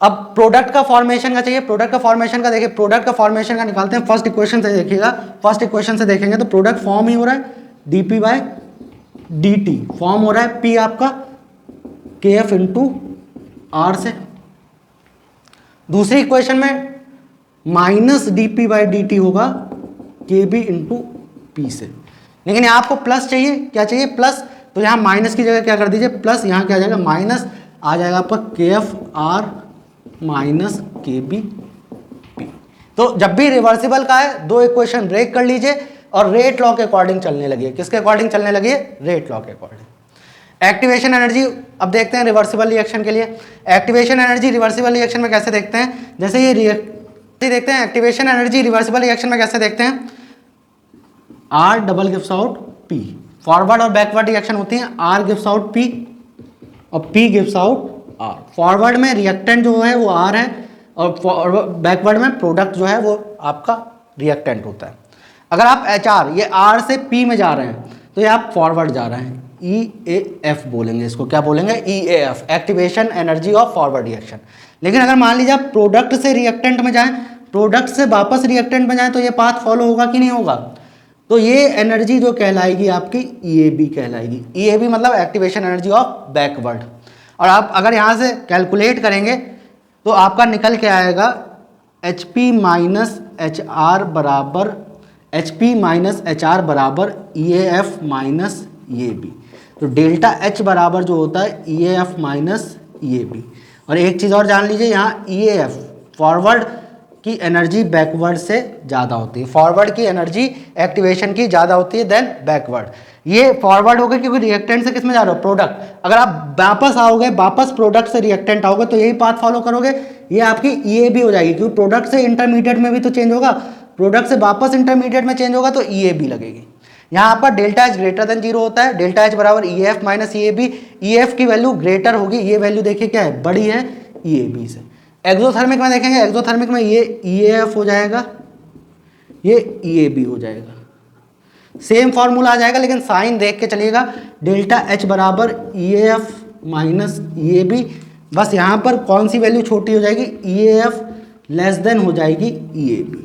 अब प्रोडक्ट का फॉर्मेशन का चाहिए, प्रोडक्ट का फॉर्मेशन का देखिए, प्रोडक्ट का फॉर्मेशन का निकालते हैं। फर्स्ट इक्वेशन से देखिएगा, फर्स्ट इक्वेशन से देखेंगे तो प्रोडक्ट फॉर्म ही हो रहा है dp/dt, फॉर्म हो रहा है p आपका kf इंटू r से। दूसरी इक्वेशन में माइनस dp/dt होगा kb इंटू p से। लेकिन यहाँ आपको प्लस चाहिए, क्या चाहिए, प्लस, तो यहाँ माइनस की जगह क्या कर दीजिए, प्लस, यहाँ क्या आ जाएगा, माइनस आ जाएगा आपका kf/r माइनस kbp। तो जब भी रिवर्सिबल का है, दो इक्वेशन ब्रेक कर लीजिए और रेट लॉ के अकॉर्डिंग चलने लगिए। किसके अकॉर्डिंग चलने लगिए, रेट लॉ के अकॉर्डिंग। एक्टिवेशन एनर्जी अब देखते हैं रिवर्सिबल रिएक्शन के लिए। एक्टिवेशन एनर्जी रिवर्सिबल रिएक्शन में कैसे देखते हैं, जैसे ये देखते हैं एक्टिवेशन एनर्जी रिवर्सिबल रिएक्शन में कैसे देखते हैं, R double gives out P, forward और बैकवर्ड रिएक्शन होती है, R गिव्स आउट P और P gives out R। Forward में रिएक्टेंट जो है वो R है, और बैकवर्ड में प्रोडक्ट जो है वो आपका रिएक्टेंट होता है। अगर आप HR, ये R से P में जा रहे हैं तो ये आप फॉरवर्ड जा रहे हैं, EAF बोलेंगे इसको, क्या बोलेंगे, EAF, activation energy of forward reaction. लेकिन अगर मान लीजिए आप प्रोडक्ट से रिएक्टेंट में जाएं, प्रोडक्ट से वापस रिएक्टेंट में जाएं, तो ये पाथ फॉलो होगा कि नहीं होगा, तो ये एनर्जी जो कहलाएगी आपकी EAB कहलाएगी। EAB मतलब एक्टिवेशन एनर्जी ऑफ बैकवर्ड। और आप अगर यहाँ से कैलकुलेट करेंगे तो आपका निकल के आएगा HP माइनस HR बराबर EAF माइनस EAB। तो डेल्टा H बराबर जो होता है EAF माइनस EAB। और एक चीज़ और जान लीजिए, यहाँ EAF फॉरवर्ड की एनर्जी बैकवर्ड से ज़्यादा होती है, फॉरवर्ड की एनर्जी एक्टिवेशन की ज़्यादा होती है देन बैकवर्ड। ये फॉरवर्ड हो गए क्योंकि रिएक्टेंट से किस में जा रहे हो, प्रोडक्ट। अगर आप वापस आओगे, वापस प्रोडक्ट से रिएक्टेंट आओगे तो यही पाथ फॉलो करोगे, ये आपकी EAB हो जाएगी, क्योंकि प्रोडक्ट से इंटरमीडिएट में भी तो चेंज होगा, प्रोडक्ट से वापस इंटरमीडिएट में चेंज होगा तो EAB लगेगी। यहाँ आपका डेल्टा H ग्रेटर देन 0 होता है, डेल्टा H बराबर EAF माइनस EAB। EAF की वैल्यू ग्रेटर होगी, ये वैल्यू देखिए क्या है, बड़ी है EAB से। एक्सोथर्मिक में देखेंगे, एक्सोथर्मिक में ये EAF हो जाएगा, ये EAB हो जाएगा, सेम फॉर्मूला आ जाएगा, लेकिन साइन देख के चलिएगा, डेल्टा H बराबर EAF माइनस EAB। बस यहाँ पर कौन सी वैल्यू छोटी हो जाएगी, EAF लेस देन हो जाएगी EAB।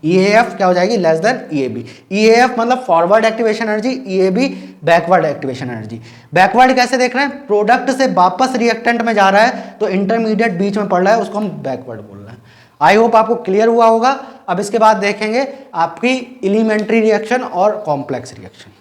EAF क्या हो जाएगी, लेस देन EAB। EAF मतलब forward activation energy, EAB backward activation energy. Backward कैसे देख रहे हैं, प्रोडक्ट से वापस रिएक्टेंट में जा रहा है तो इंटरमीडिएट बीच में पड़ रहा है, उसको हम बैकवर्ड बोल रहे हैं। आई होप आपको क्लियर हुआ होगा। अब इसके बाद देखेंगे आपकी एलिमेंट्री रिएक्शन और कॉम्प्लेक्स रिएक्शन।